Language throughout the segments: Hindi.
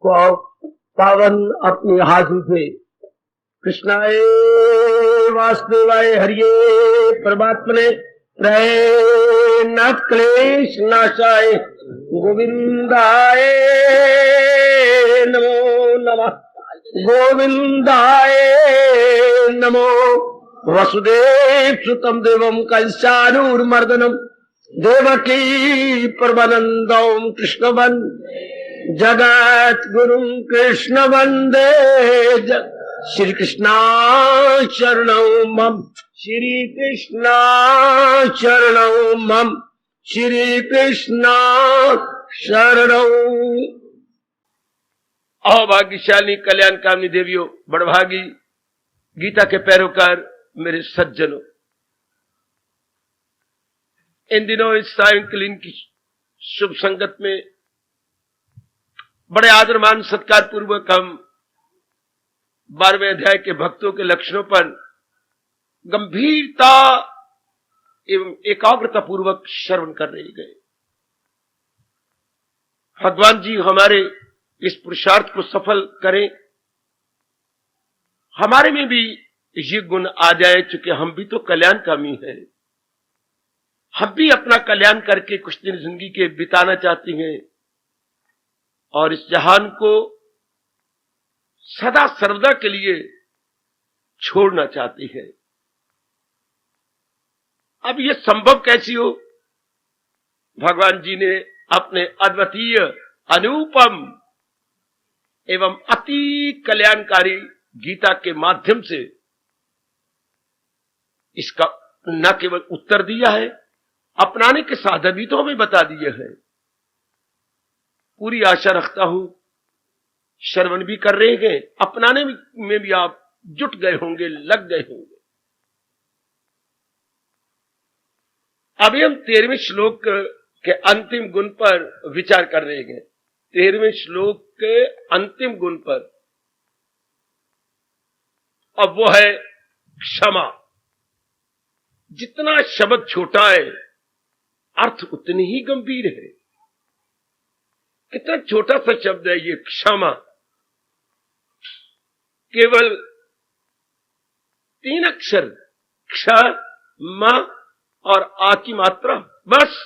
पावन अपने हाथ उठे। कृष्णाय वासुदेवाय हरिये परमात्मने प्रय न क्लेश नाशाय गोविंदाय नमो नमः। गोविंदाय नमो। वसुदेव सुतम देवम कंसानूरमर्दनम देवकी परमानंदम कृष्ण वंदे जगत गुरु कृष्ण वंदे श्री कृष्णा शरणौ मम। श्री कृष्णा शरणौ मम। श्री कृष्णा शरणौ। अभाग्यशाली कल्याणकामी देवियों, बड़भागी गीता के पैरोकार मेरे सज्जनों, इन दिनों इस सायंकालीन की शुभ संगत में बड़े आदर मान सत्कार पूर्वक हम 12वें अध्याय के भक्तों के लक्षणों पर गंभीरता एवं एकाग्रता पूर्वक श्रवण कर रहे गए। भगवान जी हमारे इस पुरुषार्थ को सफल करें, हमारे में भी ये गुण आ जाए, चूंकि हम भी तो कल्याणकामी हैं। हम भी अपना कल्याण करके कुछ दिन जिंदगी के बिताना चाहते हैं और इस जहान को सदा सर्वदा के लिए छोड़ना चाहते हैं। अब ये संभव कैसी हो? भगवान जी ने अपने अद्वितीय, अनुपम एवं अति कल्याणकारी गीता के माध्यम से इसका न केवल उत्तर दिया है, अपनाने के साधन भी तो हमें बता दिए हैं। पूरी आशा रखता हूं श्रवण भी कर रहे हैं, अपनाने में भी आप जुट गए होंगे, लग गए होंगे। अभी हम 13वें श्लोक के अंतिम गुण पर विचार कर रहे हैं। 13वें श्लोक के अंतिम गुण पर, अब वो है क्षमा। जितना शब्द छोटा है, अर्थ उतनी ही गंभीर है। कितना छोटा सा शब्द है ये क्षमा। केवल 3 अक्षर, क्ष, म और आ की मात्रा, बस।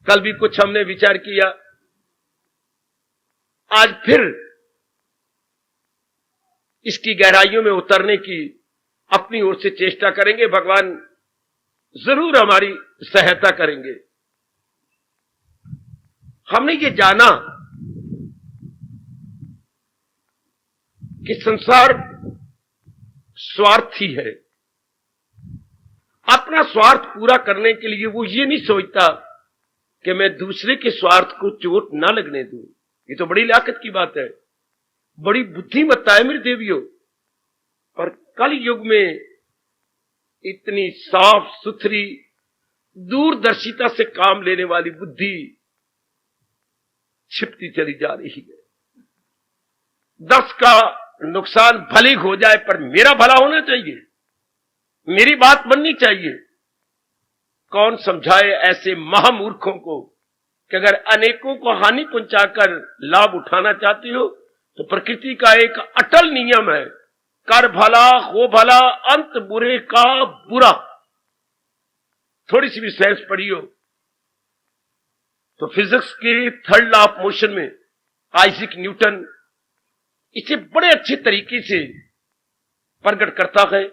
कल भी कुछ हमने विचार किया, आज फिर इसकी गहराइयों में उतरने की अपनी ओर से चेष्टा करेंगे। भगवान जरूर हमारी सहायता करेंगे। हमने ये जाना कि संसार स्वार्थी है। अपना स्वार्थ पूरा करने के लिए वो ये नहीं सोचता कि मैं दूसरे के स्वार्थ को चोट ना लगने दूं। ये तो बड़ी लाकत की बात है, बड़ी बुद्धिमत्ता है मेरे देवियों। और कल युग में इतनी साफ सुथरी दूरदर्शिता से काम लेने वाली बुद्धि छिपती चली जा रही है। 10 का नुकसान भले हो जाए, पर मेरा भला होना चाहिए, मेरी बात बननी चाहिए। कौन समझाए ऐसे महामूर्खों को कि अगर अनेकों को हानि पहुंचाकर लाभ उठाना चाहते हो तो प्रकृति का एक अटल नियम है, कर भला हो भला, अंत बुरे का बुरा। थोड़ी सी भी साइंस पढ़ी हो तो फिजिक्स के 3rd लॉ ऑफ मोशन में आइजैक न्यूटन इसे बड़े अच्छे तरीके से प्रकट करता है।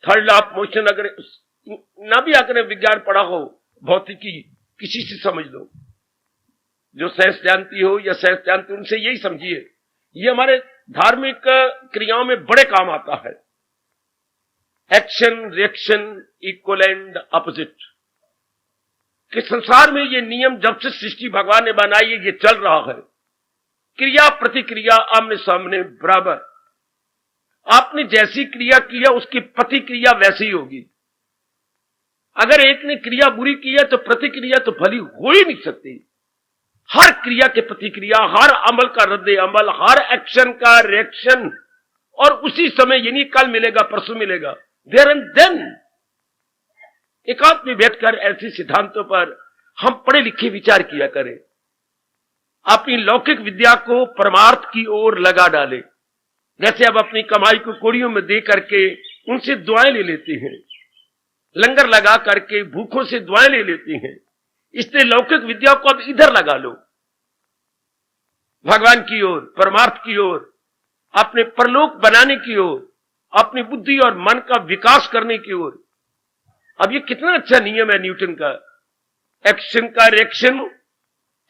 3rd लॉ ऑफ मोशन अगर ना भी अगर विज्ञान पढ़ा हो, भौतिकी किसी से समझ लो, जो साइंस जानती हो या साइंस जानती हो उनसे यही समझिए। ये हमारे धार्मिक क्रियाओं में बड़े काम आता है। Action reaction equal and opposite कि संसार में ये नियम जब से सृष्टि भगवान ने बनाई है, ये चल रहा है। क्रिया प्रतिक्रिया आमने सामने बराबर। आपने जैसी क्रिया किया उसकी प्रतिक्रिया वैसी ही होगी। अगर एक ने क्रिया बुरी की है तो प्रतिक्रिया तो भली हो ही नहीं सकती। हर क्रिया के प्रतिक्रिया, हर अमल का रद्द अमल, हर एक्शन का रिएक्शन, और उसी समय यानी कल मिलेगा परसों मिलेगा, देयर एंड देन। एकांत में बैठकर ऐसे सिद्धांतों पर हम पढ़े लिखे विचार किया करें, अपनी लौकिक विद्या को परमार्थ की ओर लगा डालें। जैसे अब अपनी कमाई को कोड़ियों में दे करके उनसे दुआएं ले लेते हैं, लंगर लगा करके भूखों से दुआएं ले लेते हैं। इसलिए लौकिक विद्या को अब इधर लगा लो, भगवान की ओर, परमार्थ की ओर, अपने परलोक बनाने की ओर, अपनी बुद्धि और मन का विकास करने की ओर। अब ये कितना अच्छा नियम है न्यूटन का, एक्शन का रिएक्शन,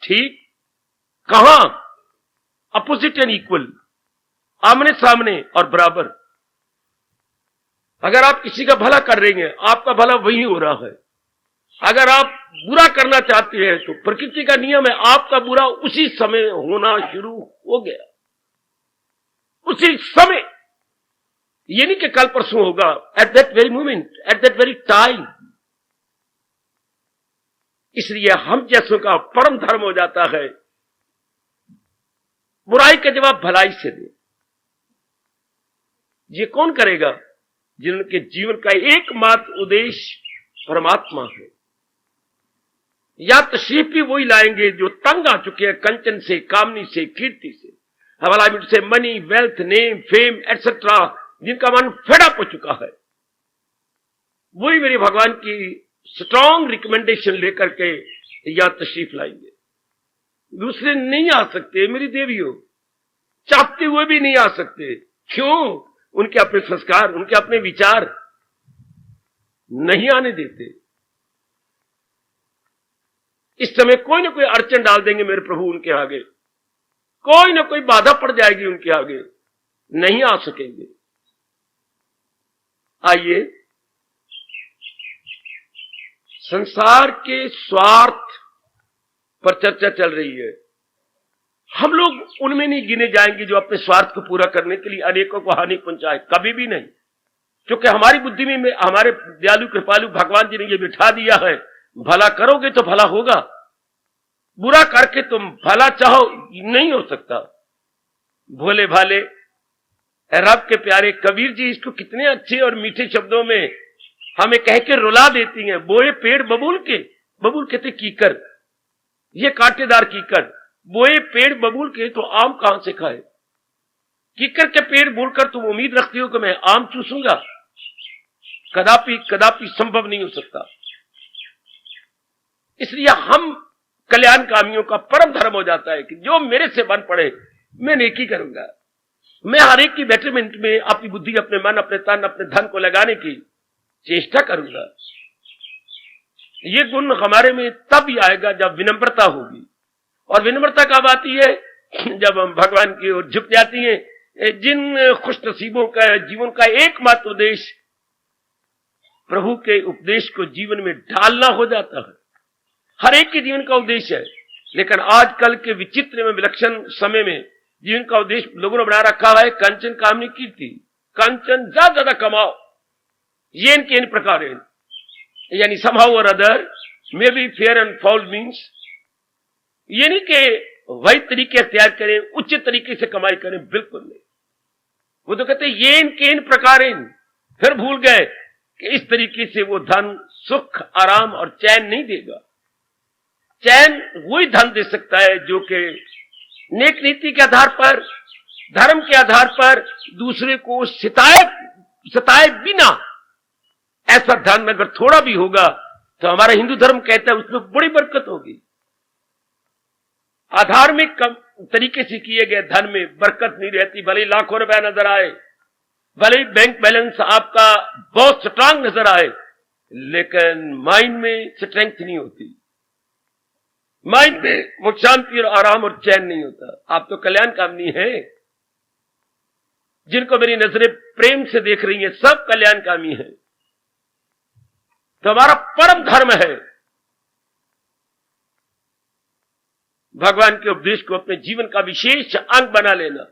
ठीक, कहां, अपोजिट एंड इक्वल, आमने सामने और बराबर। अगर आप किसी का भला कर रहे हैं, आपका भला वही हो रहा है। अगर आप बुरा करना चाहते हैं तो प्रकृति का नियम है, आपका बुरा उसी समय होना शुरू हो गया, उसी समय। ये नहीं कि कल परसों होगा, at that very moment, at that very time. इसलिए हम जैसों का परम धर्म हो जाता है बुराई का जवाब भलाई से दे। ये कौन करेगा? जिनके जीवन का एकमात्र उद्देश्य परमात्मा है। या तशरीफ भी वही लाएंगे जो तंग आ चुके हैं कंचन से, कामनी से, कीर्ति से, हवाला से, money, wealth, name, fame etcetera, जिनका मन फेडअप हो चुका है। वही मेरे भगवान की स्ट्रॉन्ग रिकमेंडेशन लेकर के या तशरीफ लाएंगे। दूसरे नहीं आ सकते मेरी देवियों, चाहते हुए भी नहीं आ सकते। क्यों? उनके अपने संस्कार, उनके अपने विचार नहीं आने देते। इस समय कोई ना कोई अड़चन डाल देंगे मेरे प्रभु उनके आगे, कोई ना कोई बाधा पड़ जाएगी उनके आगे, नहीं आ सकेंगे। आइए, संसार के स्वार्थ पर चर्चा चल रही है। हम लोग उनमें नहीं गिने जाएंगे जो अपने स्वार्थ को पूरा करने के लिए अनेकों को हानि पहुंचाए, कभी भी नहीं। क्योंकि हमारी बुद्धि में हमारे दयालु कृपालु भगवान जी ने ये बिठा दिया है, भला करोगे तो भला होगा, बुरा करके तुम भला चाहो नहीं हो सकता। भोले भाले रब के प्यारे कबीर जी इसको कितने अच्छे और मीठे शब्दों में हमें कह के रुला देती हैं। बोए पेड़ बबूल के, बबूल कहते कीकर, ये कांटेदार कीकर, बोए पेड़ बबूल के तो आम कहां से खाए? कीकर के पेड़ बोलकर तुम उम्मीद रखती हो कि मैं आम चूसूंगा? कदापि कदापि संभव नहीं हो सकता। इसलिए हम कल्याण कामियों का परम धर्म हो जाता है कि जो मेरे से बन पड़े मैं नेकी करूंगा। मैं हर एक की बेटरमेंट में अपनी बुद्धि, अपने मन, अपने तन, अपने धन को लगाने की चेष्टा करूंगा। ये गुण हमारे में तब ही आएगा जब विनम्रता होगी। और विनम्रता कब आती है? जब हम भगवान की ओर झुक जाती हैं। जिन खुश नसीबों का जीवन का एकमात्र उद्देश्य प्रभु के उपदेश को जीवन में ढालना हो जाता है। हर एक के जीवन का उद्देश्य है, लेकिन आजकल के विचित्र में विलक्षण समय में जीवन का उद्देश्य लोगों ने बना रखा है कंचन, कामनी, कीर्ति। कंचन ज्यादा कमाओ, ये इनके इन प्रकार है, यानी somehow or other, may be fair and foul means, ये नहीं कि वही तरीके अख्तियार करें, उचित तरीके से कमाई करें, बिल्कुल नहीं। वो तो कहते ये इनके इन प्रकार, फिर भूल गए कि इस तरीके से वो धन सुख, आराम और चैन नहीं देगा। चैन वही धन दे सकता है जो कि नेक नीति के आधार पर, धर्म के आधार पर दूसरे को सताए बिना, ऐसा धन अगर थोड़ा भी होगा तो हमारा हिंदू धर्म कहता है उसमें बड़ी बरकत होगी। अधार्मिक तरीके से किए गए धन में बरकत नहीं रहती। भले लाखों रुपया नजर आए, भले बैंक बैलेंस आपका बहुत स्ट्रांग नजर आए, लेकिन माइंड में स्ट्रेंथ नहीं होती, माइंड में वो शांति और आराम और चैन नहीं होता। आप तो कल्याण कामनी है, जिनको मेरी नजरें प्रेम से देख रही हैं, सब कल्याण कामी है। तो हमारा परम धर्म है भगवान के उपदेश को अपने जीवन का विशेष अंग बना लेना।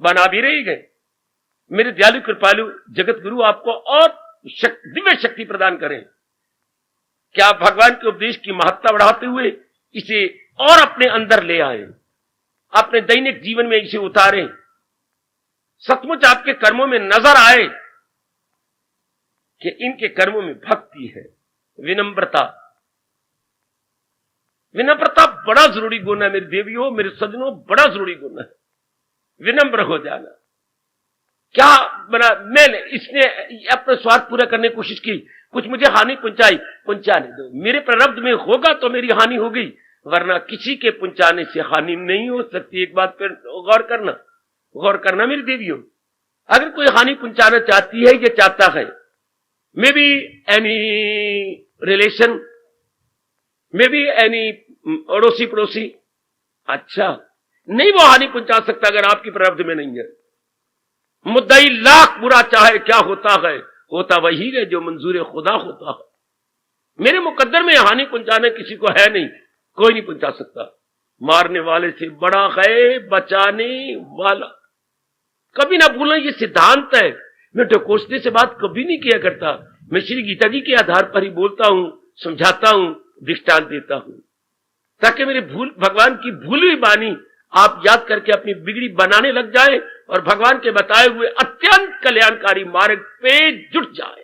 बना भी रही गए। मेरे दयालु कृपालु जगत गुरु आपको और दिव्य शक्ति प्रदान करें कि आप भगवान के उपदेश की महत्ता बढ़ाते हुए इसे और अपने अंदर ले आए, अपने दैनिक जीवन में इसे उतारें। सचमुच आपके कर्मों में नजर आए कि इनके कर्मों में भक्ति है, विनम्रता, विनम्रता बड़ा जरूरी गुण है मेरी देवियों, मेरे सज्जनों, बड़ा जरूरी गुण है विनम्र हो जाना। क्या बना, मैंने इसने अपना स्वार्थ पूरा करने की कोशिश की, कुछ मुझे हानि पहुंचाई, पहुंचाने दो, मेरे प्रारब्ध में होगा तो मेरी हानि होगी, वरना किसी के पहुंचाने से हानि नहीं हो सकती। एक बात पर गौर करना मेरी देवियों, अगर कोई हानि पहुंचाना चाहती है या चाहता है, may be any relation, may be any अड़ोसी पड़ोसी, अच्छा नहीं, वो हानि पहुंचा सकता अगर आपकी प्रारब्ध में नहीं है। मुद्दई लाख बुरा चाहे, क्या होता है, होता वही है जो मंजूर खुदा होता है। मेरे मुकद्दर में हानि पहुंचाने किसी को है नहीं, कोई नहीं पहुंचा सकता। मारने वाले से बड़ा है बचाने वाला। कभी ना भूलना, ये सिद्धांत है। मैं ढकोसले से बात कभी नहीं किया करता, मैं श्री गीता जी के आधार पर ही बोलता हूं, समझाता हूं, दृष्टांत देता हूं, ताकि मेरे भगवान की भूली हुई वाणी आप याद करके अपनी बिगड़ी बनाने लग जाए और भगवान के बताए हुए अत्यंत कल्याणकारी मार्ग पे जुट जाए।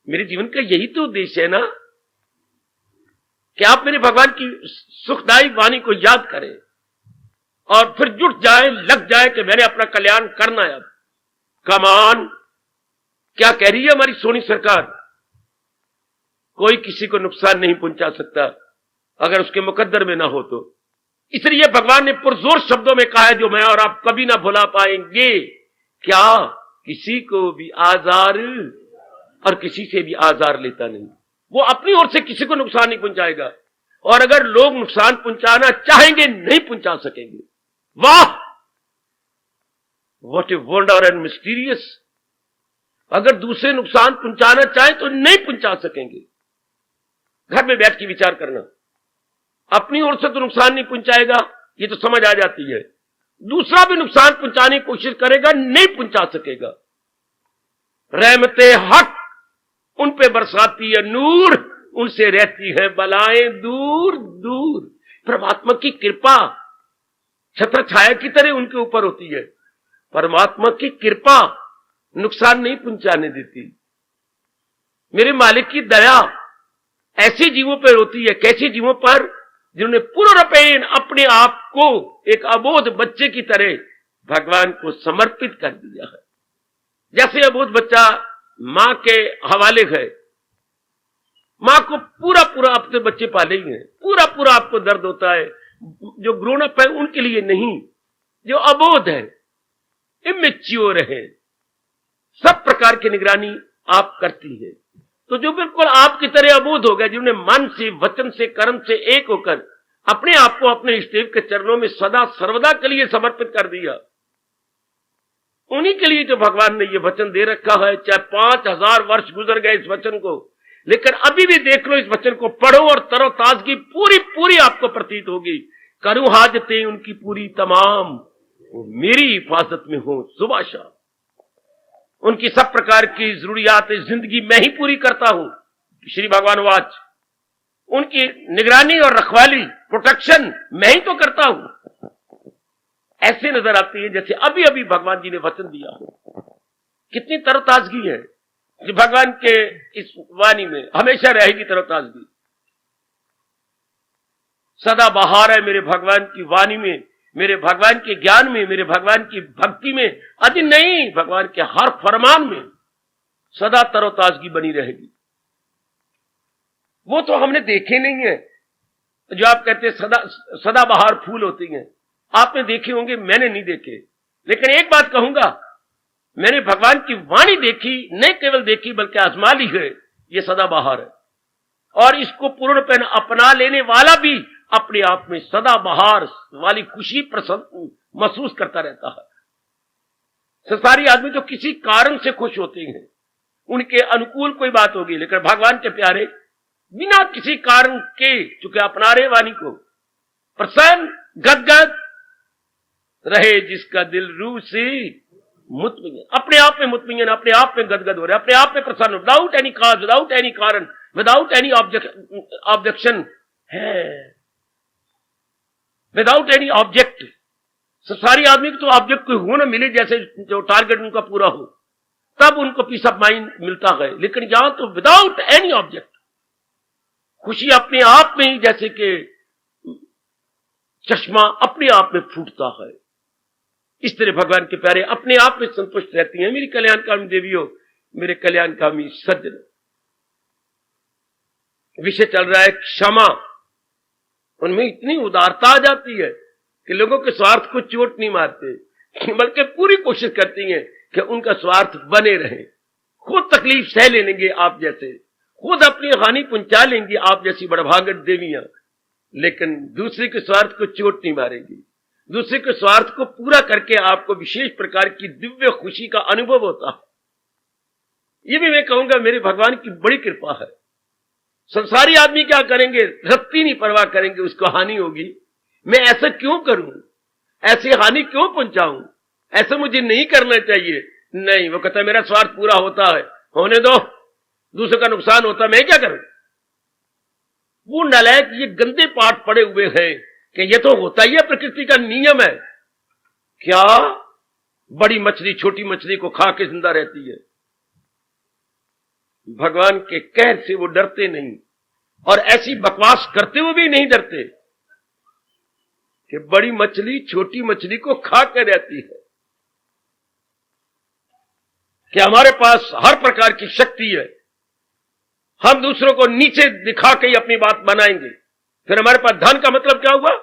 मेरे जीवन का यही तो उद्देश्य है ना, कि आप मेरे भगवान की सुखदायी वाणी को याद करें और फिर जुट जाए, लग जाए कि मैंने अपना कल्याण करना है। अब कमान क्या कह रही है हमारी सोनी सरकार, कोई किसी को नुकसान नहीं पहुंचा सकता अगर उसके मुकद्दर में ना हो तो। इसलिए भगवान ने पुरजोर शब्दों में कहा है, जो मैं और आप कभी ना भुला पाएंगे, क्या किसी को भी आजार और किसी से भी आजार लेता नहीं। वो अपनी ओर से किसी को नुकसान नहीं पहुंचाएगा, और अगर लोग नुकसान पहुंचाना चाहेंगे नहीं पहुंचा सकेंगे। वाह, what a wonder and mysterious. अगर दूसरे नुकसान पहुंचाना चाहे तो नहीं पहुंचा सकेंगे। घर में बैठ के विचार करना, अपनी ओर से तो नुकसान नहीं पहुंचाएगा, ये तो समझ आ जाती है। दूसरा भी नुकसान पहुंचाने की कोशिश करेगा, नहीं पहुंचा सकेगा। रहमते हक उन पे बरसाती है नूर, उनसे रहती है बलाएं दूर दूर। परमात्मा की कृपा छत्र छाया की तरह उनके ऊपर होती है। परमात्मा की कृपा नुकसान नहीं पहुंचाने देती। मेरे मालिक की दया ऐसे जीवों पर होती है, कैसे जीवों पर, जिन्होंने पूर्णपेण अपने आप को एक अबोध बच्चे की तरह भगवान को समर्पित कर दिया है। जैसे अबोध बच्चा मां के हवाले है, मां को पूरा पूरा अपने बच्चे पाले ही हैं, पूरा पूरा आपको दर्द होता है। जो ग्रोन अप है उनके लिए नहीं, जो अबोध है, इमेच्योर है, सब प्रकार की निगरानी आप करती है। तो जो बिल्कुल आपकी तरह अबोध हो गए, जिन्होंने मन से, वचन से, कर्म से एक होकर अपने आप को अपने इष्टदेव के चरणों में सदा सर्वदा के लिए समर्पित कर दिया, उन्हीं के लिए जो भगवान ने ये वचन दे रखा है। चाहे 5000 वर्ष गुजर गए इस वचन को, लेकिन अभी भी देख लो, इस वचन को पढ़ो और तरोताजगी पूरी पूरी आपको प्रतीत होगी। करूं हाजतें उनकी पूरी तमाम, वो मेरी हिफाजत में हो सुबह शाम। उनकी सब प्रकार की जरूरियात जिंदगी मैं ही पूरी करता हूं, श्री भगवान वाच। उनकी निगरानी और रखवाली, प्रोटेक्शन मैं ही तो करता हूं। ऐसे नजर आती है जैसे अभी अभी भगवान जी ने वचन दिया हो। कितनी तरोताजगी है जो भगवान के इस वाणी में हमेशा रहेगी। तरोताजगी सदा बहार है मेरे भगवान की वाणी में, मेरे भगवान के ज्ञान में, मेरे भगवान की भक्ति में। अति नहीं, भगवान के हर फरमान में सदा तरोताजगी बनी रहेगी। वो तो हमने देखे नहीं है, जो आप कहते सदा बहार फूल होती हैं, आपने देखे होंगे, मैंने नहीं देखे। लेकिन एक बात कहूंगा, मैंने भगवान की वाणी देखी, नहीं केवल देखी बल्कि आजमा ली है, ये सदाबहार है। और इसको पूर्णपण अपना लेने वाला भी अपने आप में सदाबहार वाली खुशी प्रसन्न महसूस करता रहता है। संसारी आदमी तो किसी कारण से खुश होते हैं, उनके अनुकूल कोई बात होगी, लेकिन भगवान के प्यारे बिना किसी कारण के चूंकि अपना रहे वाणी को, प्रसन्न गदगद रहे जिसका दिल रूह से मुतमईन, अपने आप में मुतमईन, अपने आप में गदगद हो रहे, अपने आप में प्रसन्न, विदाउट एनी काज, विदाउट एनी कारण, विदाउट एनी ऑब्जेक्शन है, विदाउट एनी ऑब्जेक्ट। सारी आदमी को तो ऑब्जेक्ट कोई हो ना मिले, जैसे जो टारगेट उनका पूरा हो, तब उनको पीस ऑफ माइंड मिलता है। लेकिन यहां तो विदाउट एनी ऑब्जेक्ट, खुशी अपने आप में ही जैसे कि चश्मा अपने आप में फूटता है, इस तरह भगवान के प्यारे अपने आप में संतुष्ट रहती हैं। मेरी कल्याणकामी देवियों, मेरे कल्याणकामी सज्जन, विषय चल रहा है क्षमा। उनमें इतनी उदारता आ जाती है कि लोगों के स्वार्थ को चोट नहीं मारते, बल्कि पूरी कोशिश करती हैं कि उनका स्वार्थ बने रहे। खुद तकलीफ सह लेंगे आप जैसे, खुद अपनी हानि पहुंचा लेंगी आप जैसी बड़भागट देवियां, लेकिन दूसरे के स्वार्थ को चोट नहीं मारेंगी। दूसरे के स्वार्थ को पूरा करके आपको विशेष प्रकार की दिव्य खुशी का अनुभव होता है। ये भी मैं कहूंगा मेरे भगवान की बड़ी कृपा है। संसारी आदमी क्या करेंगे, रत्ती नहीं परवाह करेंगे, उसको हानि होगी, मैं ऐसा क्यों करूं, ऐसी हानि क्यों पहुंचाऊं, ऐसा मुझे नहीं करना चाहिए। नहीं, वो कहता है मेरा स्वार्थ पूरा होता है, होने दो, दूसरे का नुकसान होता है, मैं क्या करूं। वो नालायक ये गंदे पाठ पड़े हुए हैं कि ये तो होता ही है, प्रकृति का नियम है। क्या बड़ी मछली छोटी मछली को खा के जिंदा रहती है। भगवान के कहर से वो डरते नहीं, और ऐसी बकवास करते हुए भी नहीं डरते कि बड़ी मछली छोटी मछली को खा के रहती है, कि हमारे पास हर प्रकार की शक्ति है, हम दूसरों को नीचे दिखा के ही अपनी बात बनाएंगे। फिर हमारे पास धन का मतलब क्या हुआ,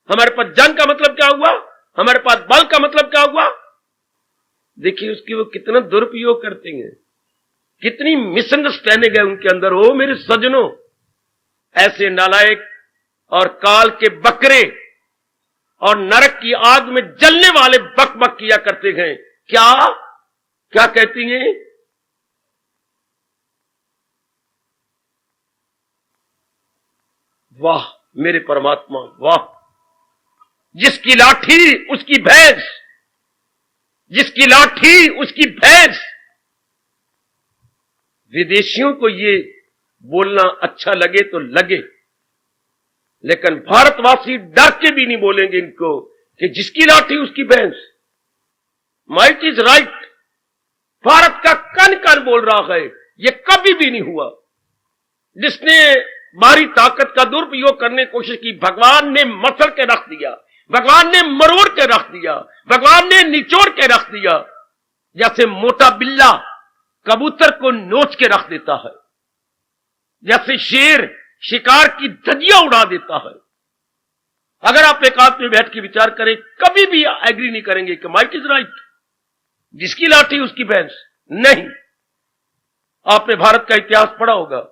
हमारे पास जन का मतलब क्या हुआ, हमारे पास बल का मतलब क्या हुआ। देखिए उसकी वो कितना दुरुपयोग करते हैं, कितनी मिसअंडरस्टैंडिंग है उनके अंदर। हो मेरे सज्जनों, ऐसे नालायक और काल के बकरे और नरक की आग में जलने वाले बक बक किया करते हैं। क्या क्या कहती हैं, वाह मेरे परमात्मा वाह, जिसकी लाठी उसकी भैंस, जिसकी लाठी उसकी भैंस। विदेशियों को ये बोलना अच्छा लगे तो लगे, लेकिन भारतवासी डर के भी नहीं बोलेंगे इनको कि जिसकी लाठी उसकी भैंस। माइट इज राइट, भारत का कन कन बोल रहा है, ये कभी भी नहीं हुआ। जिसने बाहरी ताकत का दुरुपयोग करने की कोशिश की, भगवान ने मसल के रख दिया, भगवान ने मरोड़ के रख दिया, भगवान ने निचोड़ के रख दिया। जैसे मोटा बिल्ला कबूतर को नोच के रख देता है, जैसे शेर शिकार की धज्जियां उड़ा देता है। अगर आप एकांत में बैठ के विचार करें, कभी भी एग्री नहीं करेंगे कि माइट इज राइट, जिसकी लाठी उसकी भैंस। नहीं, आपने भारत का इतिहास पढ़ा होगा,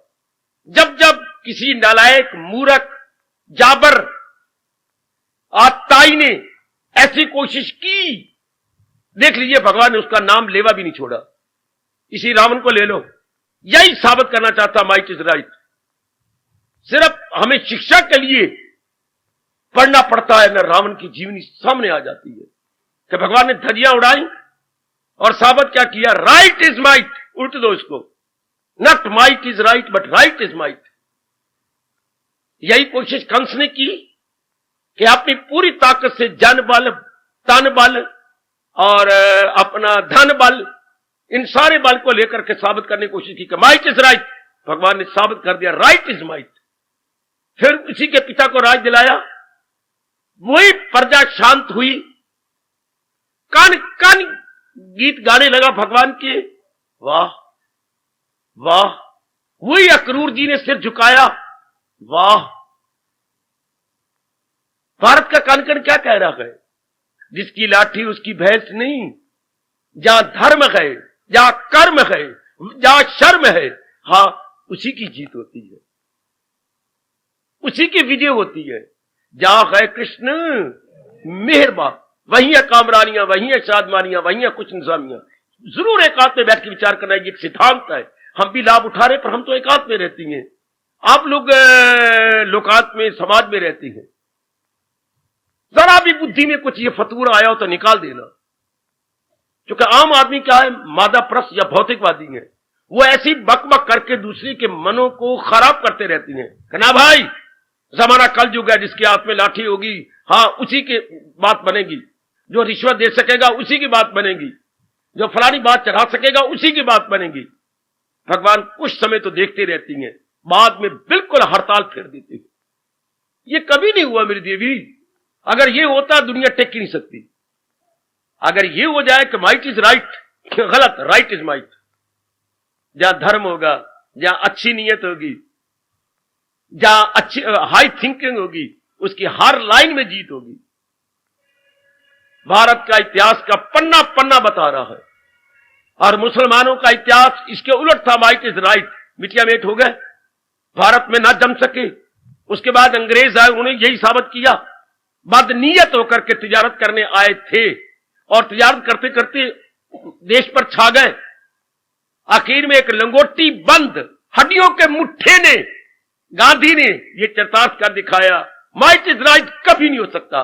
जब जब किसी नालायक मूर्ख जाबर आताई ने ऐसी कोशिश की, देख लीजिए भगवान ने उसका नाम लेवा भी नहीं छोड़ा। इसी रावण को ले लो, यही साबित करना चाहता माइट इज राइट। सिर्फ हमें शिक्षा के लिए पढ़ना पड़ता है, न रावण की जीवनी सामने आ जाती है कि भगवान ने धज्जियां उड़ाई और साबित क्या किया, राइट इज माइट। उल्ट दो इसको, not might is right but right is might. यही कोशिश कंस ने की कि अपनी पूरी ताकत से जन बल, तन बल और अपना धन बल, इन सारे बल को लेकर के साबित करने की कोशिश की कि माइट इज राइट। भगवान ने साबित कर दिया राइट इज माइट। फिर उसी के पिता को राज दिलाया, वही प्रजा शांत हुई, कन कन गीत गाने लगा भगवान के, वाह वाह। वही अक्रूर जी ने सिर झुकाया, वाह। भारत का कन कन क्या कह रहा है, जिसकी लाठी उसकी भैंस नहीं। जहां धर्म है, जहां कर्म है, जहां शर्म है, हां उसी की जीत होती है, उसी की विजय होती है। जहां है कृष्ण मेहरबा, वहीं है कामरानियां, वहीं है शादमानियां, वहीं है कुछ निजामियां। जरूर एकांत में बैठ के विचार करना, ये एक सिद्धांत है। हम भी लाभ उठा रहे, पर हम तो एकांत में रहती हैं, आप लोग लोकांत में, समाज में रहती हैं। जरा भी बुद्धि में कुछ ये फतूर आया हो तो निकाल देना। क्योंकि आम आदमी क्या है, मादा प्रस्त या भौतिकवादी है, वो ऐसी बकबक करके दूसरे के मनों को खराब करते रहती हैं कि ना भाई जमाना कल युग है, जिसके हाथ में लाठी होगी हाँ उसी की बात बनेगी, जो रिश्वत दे सकेगा उसी की बात बनेगी, जो फलानी बात चढ़ा सकेगा उसी की बात बनेगी। भगवान कुछ समय तो देखते रहती हैं, बाद में बिल्कुल हड़ताल फेर देते हैं। ये कभी नहीं हुआ मेरी देवी। अगर ये होता दुनिया टेक ही नहीं सकती। अगर ये हो जाए कि माइट इज राइट, गलत, राइट इज माइट। जहां धर्म होगा, जहां अच्छी नीयत होगी, जहां अच्छी हाई थिंकिंग होगी, उसकी हर लाइन में जीत होगी। भारत का इतिहास का पन्ना पन्ना बता रहा है, और मुसलमानों का इतिहास इसके उलट था। माइट इज राइट, मिटिया मेट हो गए, भारत में ना जम सके। उसके बाद अंग्रेज आए, उन्होंने यही साबित किया। बदनीयत होकर के तिजारत करने आए थे, और तिजारत करते करते देश पर छा गए। आखिर में एक लंगोटी बंद हड्डियों के मुट्ठे ने, गांधी ने ये चरितार्थ कर दिखाया, माइट इज राइट कभी नहीं हो सकता।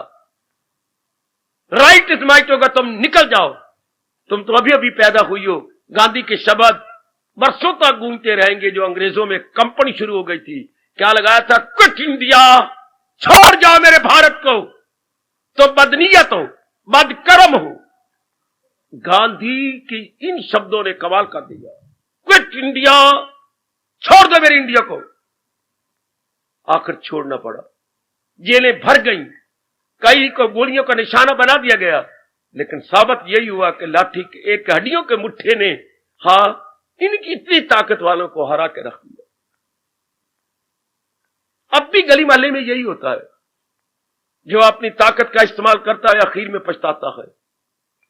राइट इज माइट होगा, तुम निकल जाओ, तुम तो अभी अभी पैदा हुई हो। गांधी के शब्द बरसों तक गूंजते रहेंगे। जो अंग्रेजों में कंपनी शुरू हो गई थी, क्या लगाया था? क्विट इंडिया, छोड़ जाओ मेरे भारत को, तो बदनीयत हो, बदकर्म हो। गांधी की इन शब्दों ने कमाल कर दिया। क्विट इंडिया, छोड़ दो मेरे इंडिया को। आखिर छोड़ना पड़ा, जेलें भर गईं, कई को गोलियों का निशाना बना दिया गया, लेकिन साबित यही हुआ कि लाठी के एक हड्डियों के मुट्ठे ने, हाँ, इनकी इतनी ताकत वालों को हरा के रख दिया। अब भी गली मोहल्ले में यही होता है। जो अपनी ताकत का इस्तेमाल करता है आखिर में पछताता है।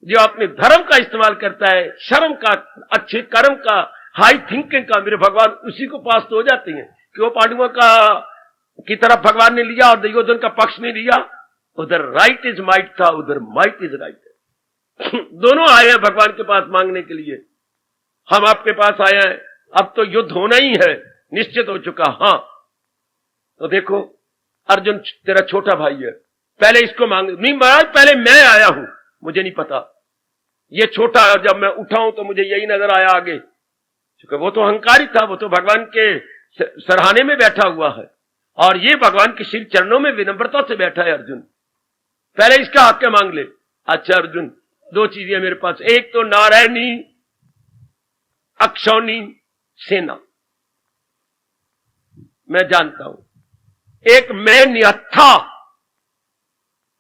जो अपने धर्म का इस्तेमाल करता है, शर्म का, अच्छे कर्म का, हाई थिंकिंग का, मेरे भगवान उसी को पास तो हो जाते हैं। क्यों पांडवों का की तरफ भगवान ने लिया और दुर्योधन का पक्ष नहीं लिया? उधर राइट इज माइट था, उधर माइट इज राइट है। दोनों आए हैं भगवान के पास मांगने के लिए। हम आपके पास आए हैं, अब तो युद्ध होना ही है, निश्चित हो चुका। हाँ, तो देखो अर्जुन तेरा छोटा भाई है, पहले इसको मांग। नहीं महाराज, पहले मैं आया हूं, मुझे नहीं पता। ये छोटा, जब मैं उठाऊं तो मुझे यही नजर आया आगे, क्योंकि वो तो अहंकारी था, वो तो भगवान के सराहने में बैठा हुआ है, और ये भगवान के श्री चरणों में विनम्रता से बैठा है। अर्जुन पहले इसका हक मांग ले। अच्छा अर्जुन, दो चीजें मेरे पास, एक तो नारायणी अक्षौनी सेना, मैं जानता हूं। एक मैं निहत्था,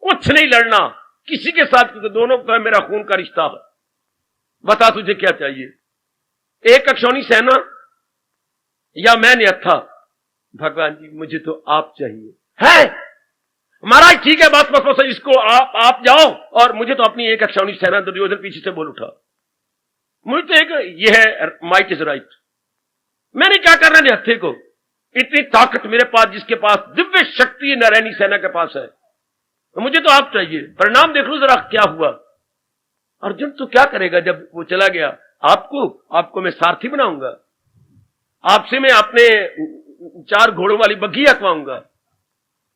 कुछ नहीं लड़ना किसी के साथ, क्योंकि दोनों का मेरा खून का रिश्ता है। बता तुझे क्या चाहिए, एक अक्षौनी सेना या मैं निहत्था? भगवान जी मुझे तो आप चाहिए। है महाराज, ठीक है, बस बस बस, इसको आप जाओ, और मुझे तो अपनी एक अक्षौनी सेना। दुर्योधन पीछे से बोल उठा, मुझे तो एक ये है माइट इज राइट। मैंने क्या करना निहत्थे को? इतनी ताकत मेरे पास, जिसके पास दिव्य शक्ति नारायणी सेना के पास है, तो मुझे तो आप चाहिए। परिणाम देख लो जरा क्या हुआ। अर्जुन तो क्या करेगा जब वो चला गया? आपको मैं सारथी बनाऊंगा, आपसे मैं अपने 4 घोड़ों वाली बग्घी हकवाऊंगा।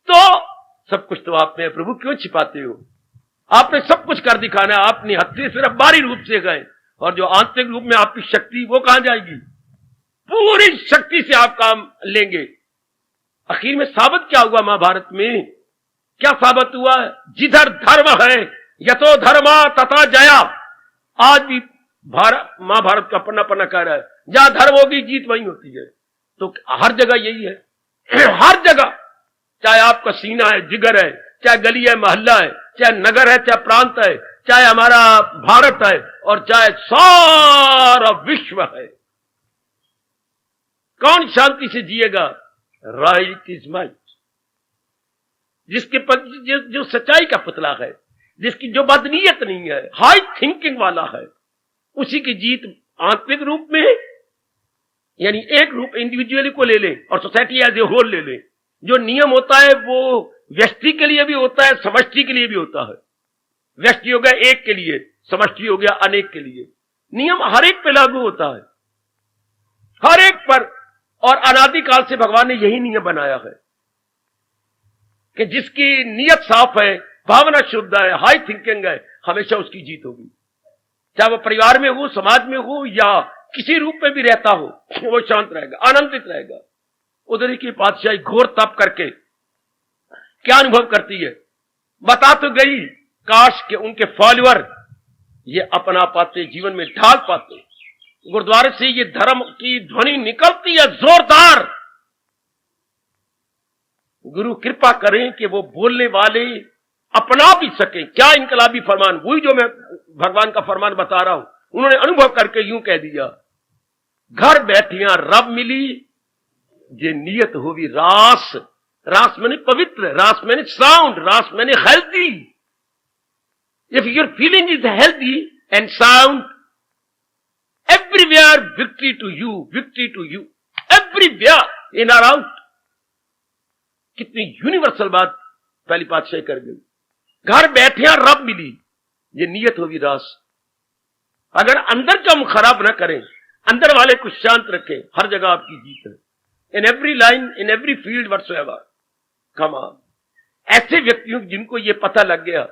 तो सब कुछ तो आपने, प्रभु क्यों छिपाते हो? आपने सब कुछ कर दिखाना है। आपने हत्थे सिर्फ बाहरी रूप से गए, और जो आंतरिक रूप में आपकी शक्ति, वो कहां जाएगी? पूरी शक्ति से आप काम लेंगे। आखिर में साबित क्या हुआ महाभारत में? क्या साबित हुआ? जिधर धर्म है यथो धर्मा तथा जया। आज भी महाभारत का पन्ना पन्ना कह रहा है, जहां धर्म होगी जीत वहीं होती है। तो हर जगह यही है, हर जगह, चाहे आपका सीना है, जिगर है, चाहे गली है, मोहल्ला है, चाहे नगर है, चाहे प्रांत है, चाहे हमारा भारत है, और चाहे सारा विश्व है। कौन शांति से जिएगा? Right is might. जिसके पर जो सच्चाई का पुतला है, जिसकी जो बदनीयत नहीं है, हाई थिंकिंग वाला है, उसी की जीत आंतरिक रूप में है। यानी एक रूप इंडिविजुअली को ले ले और सोसाइटी एज ए होल ले ले। जो नियम होता है वो व्यक्ति के लिए भी होता है, समष्टि के लिए भी होता है। व्यक्ति हो गया एक के लिए, समष्टि हो गया अनेक के लिए। नियम हर एक पे लागू होता है, हर एक पर। और अनादिकाल से भगवान ने यही नियम बनाया है कि जिसकी नियत साफ है, भावना शुद्ध है, हाई थिंकिंग है, हमेशा उसकी जीत होगी। चाहे वो परिवार में हो, समाज में हो, या किसी रूप में भी रहता हो, वो शांत रहेगा, आनंदित रहेगा। उधर की पातशाही घोर तप करके क्या अनुभव करती है? बता तो गई, काश के उनके फॉलोअर ये अपना पाते, जीवन में ढाल पाते। गुरुद्वारे से ये धर्म की ध्वनि निकलती है जोरदार, गुरु कृपा करें कि वो बोलने वाले अपना भी सके। क्या इनकलाबी फरमान, वही जो मैं भगवान का फरमान बता रहा हूं, उन्होंने अनुभव करके यूं कह दिया, घर बैठिया रब मिली जे नियत होवी रास। रास मैंने पवित्र, रास मैंने साउंड, रास मैंने healthy. If your feeling is healthy and sound, everywhere victory to you, victory to you, everywhere in or out. कितनी यूनिवर्सल बात पहली पातशाही कर गई। घर बैठिया रब मिली ये नियत होगी रास। अगर अंदर का हम खराब ना करें, अंदर वाले को शांत रखें, हर जगह आपकी जीत है। In every line, in every field whatsoever, come on. ऐसे व्यक्तियों जिनको ये पता लग गया,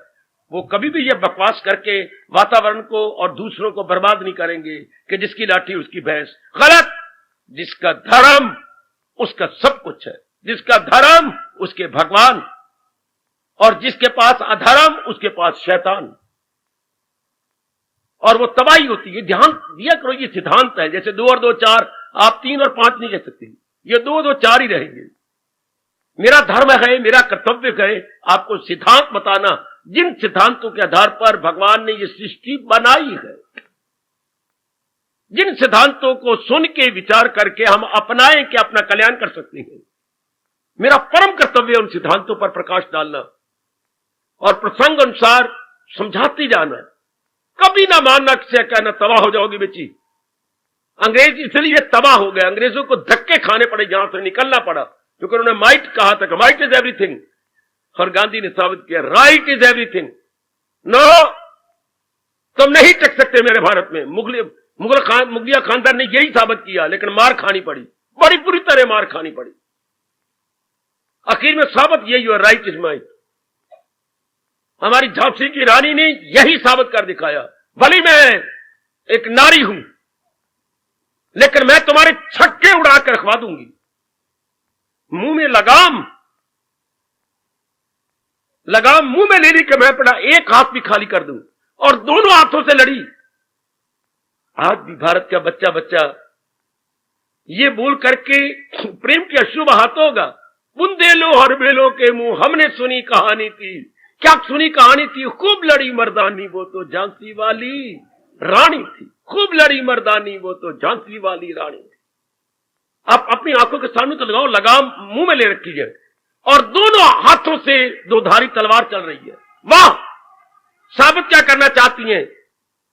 वो कभी भी ये बकवास करके वातावरण को और दूसरों को बर्बाद नहीं करेंगे कि जिसकी लाठी उसकी भैंस। गलत। जिसका धर्म उसका सब कुछ है, जिसका धर्म उसके भगवान, और जिसके पास अधर्म उसके पास शैतान, और वो तबाही होती है। ध्यान दिया करो, ये सिद्धांत है। जैसे 2 और 2 4, आप 3 और 5 नहीं कह सकते, ये 2 2 4 ही रहेंगे। मेरा धर्म है, मेरा कर्तव्य है आपको सिद्धांत बताना, जिन सिद्धांतों के आधार पर भगवान ने ये सृष्टि बनाई है, जिन सिद्धांतों को सुन के विचार करके हम अपनाएं कि अपना कल्याण कर सकते हैं। मेरा परम कर्तव्य उन सिद्धांतों पर प्रकाश डालना और प्रसंग अनुसार समझाते जाना। कभी ना मानना से कहना तबाह हो जाओगी बेची। अंग्रेज इसलिए तबाह हो गए, अंग्रेजों को धक्के खाने पड़े, जहां से निकलना पड़ा, क्योंकि उन्होंने माइट कहा था कि माइट इज एवरीथिंग, और गांधी ने साबित किया राइट इज एवरीथिंग। नो, तुम नहीं टिक सकते मेरे भारत में। मुगलिया खानदान ने यही साबित किया, लेकिन मार खानी पड़ी, बड़ी बुरी तरह मार खानी पड़ी। आखिर में साबित यही हुआ, राइट इज माइट। हमारी झांसी की रानी ने यही साबित कर दिखाया, भले मैं एक नारी हूं, लेकिन मैं तुम्हारे छक्के उड़ाकर रखवा दूंगी। मुंह में लगाम मुंह में लेने के मैं पड़ा, एक हाथ भी खाली कर दूं, और दोनों हाथों से लड़ी। आज भी भारत का बच्चा बच्चा ये बोल करके प्रेम की अश्रु बहाता होगा, बुंदेलो हर बेलो के मुंह हमने सुनी कहानी थी। क्या सुनी कहानी थी? खूब लड़ी मर्दानी वो तो झांसी वाली रानी थी, खूब लड़ी मर्दानी वो तो झांसी वाली रानी थी। आप अपनी आंखों के सामने तो लगाओ, लगाम मुंह में ले रखी है और दोनों हाथों से 2 धारी तलवार चल रही है। वाह, साबित क्या करना चाहती हैं?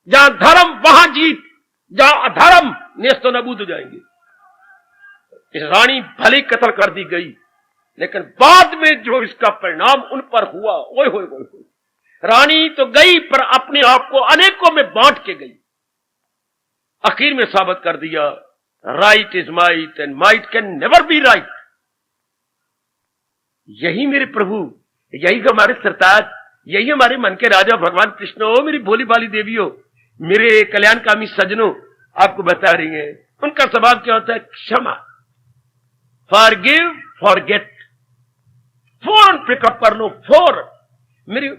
जहां धर्म वहां जीत, जहां अधर्म नेस्तो नबूद हो जाएंगे। इस रानी भले कत्ल कर दी गई, लेकिन बाद में जो इसका परिणाम उन पर हुआ, ओए होए होए होए। रानी तो गई पर अपने आप को अनेकों में बांट के गई। आखिर में साबित कर दिया right is might and might can never be right. यही मेरे प्रभु, यही हमारे सरताज, यही हमारे मन के राजा भगवान कृष्ण हो, मेरी भोली भाली देवियों, मेरे कल्याणकामी सज्जनों आपको बता रही हैं। उनका स्वभाव क्या होता है? क्षमा, फॉरगिव, फॉरगेट, फौरन पिकअप कर लो, फौरन।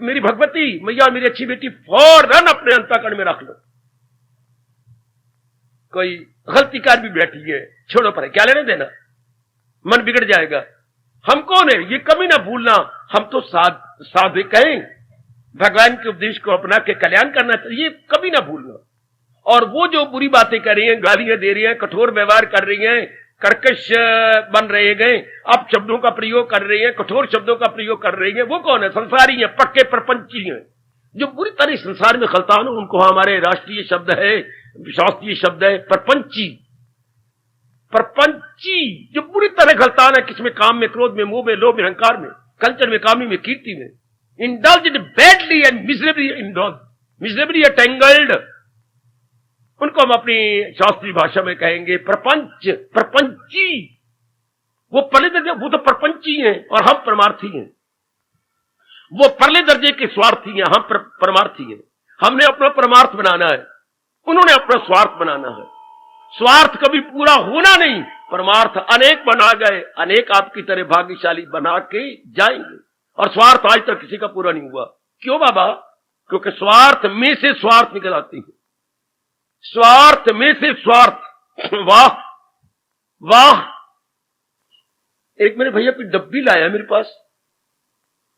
मेरी भगवती मैया, मेरी अच्छी बेटी, फौरन अपने अंतःकरण में रख लो। कोई गलती कार भी बैठी है, छोड़ो पर क्या लेने देना, मन बिगड़ जाएगा। हम कौन है ये कभी ना भूलना। हम तो साधक हैं, भगवान के उपदेश को अपना के कल्याण करना चाहिए, कभी ना भूलना। और वो जो बुरी बातें कर रही हैं, गालियां दे रही हैं, कठोर व्यवहार कर रही हैं, कर्कश बन रहे गए, अब शब्दों का प्रयोग कर रही हैं, कठोर शब्दों का प्रयोग कर रही हैं, वो कौन है? संसारी हैं, पक्के प्रपंची हैं, जो बुरी तरह संसार में खलतान हो। उनको हमारे राष्ट्रीय शब्द है, शास्त्रीय शब्द है प्रपंची। प्रपंची जो बुरी तरह खलतान है, किसमें? काम में, क्रोध में, मोह में, लोभ में, अहंकार में, कल्चर में, कामी में, कीर्ति में। Indulged badly and miserably indulged, miserably entangled. उनको हम अपनी शास्त्रीय भाषा में कहेंगे प्रपंच, प्रपंची। वो पहले दर्जे, वो तो प्रपंची हैं और हम परमार्थी हैं। वो पहले दर्जे के स्वार्थी हैं, हम परमार्थी हैं। हमने अपना परमार्थ बनाना है, उन्होंने अपना स्वार्थ बनाना है। स्वार्थ कभी पूरा होना नहीं, परमार्थ अनेक बना गए, अनेक आपकी तरह भाग्यशाली बना के जाएंगे। और स्वार्थ आज तक किसी का पूरा नहीं हुआ। क्यों बाबा? क्योंकि स्वार्थ में से स्वार्थ निकल आती है, स्वार्थ में से स्वार्थ। वाह वाह, एक मेरे भैया कोई डब्बी लाया मेरे पास,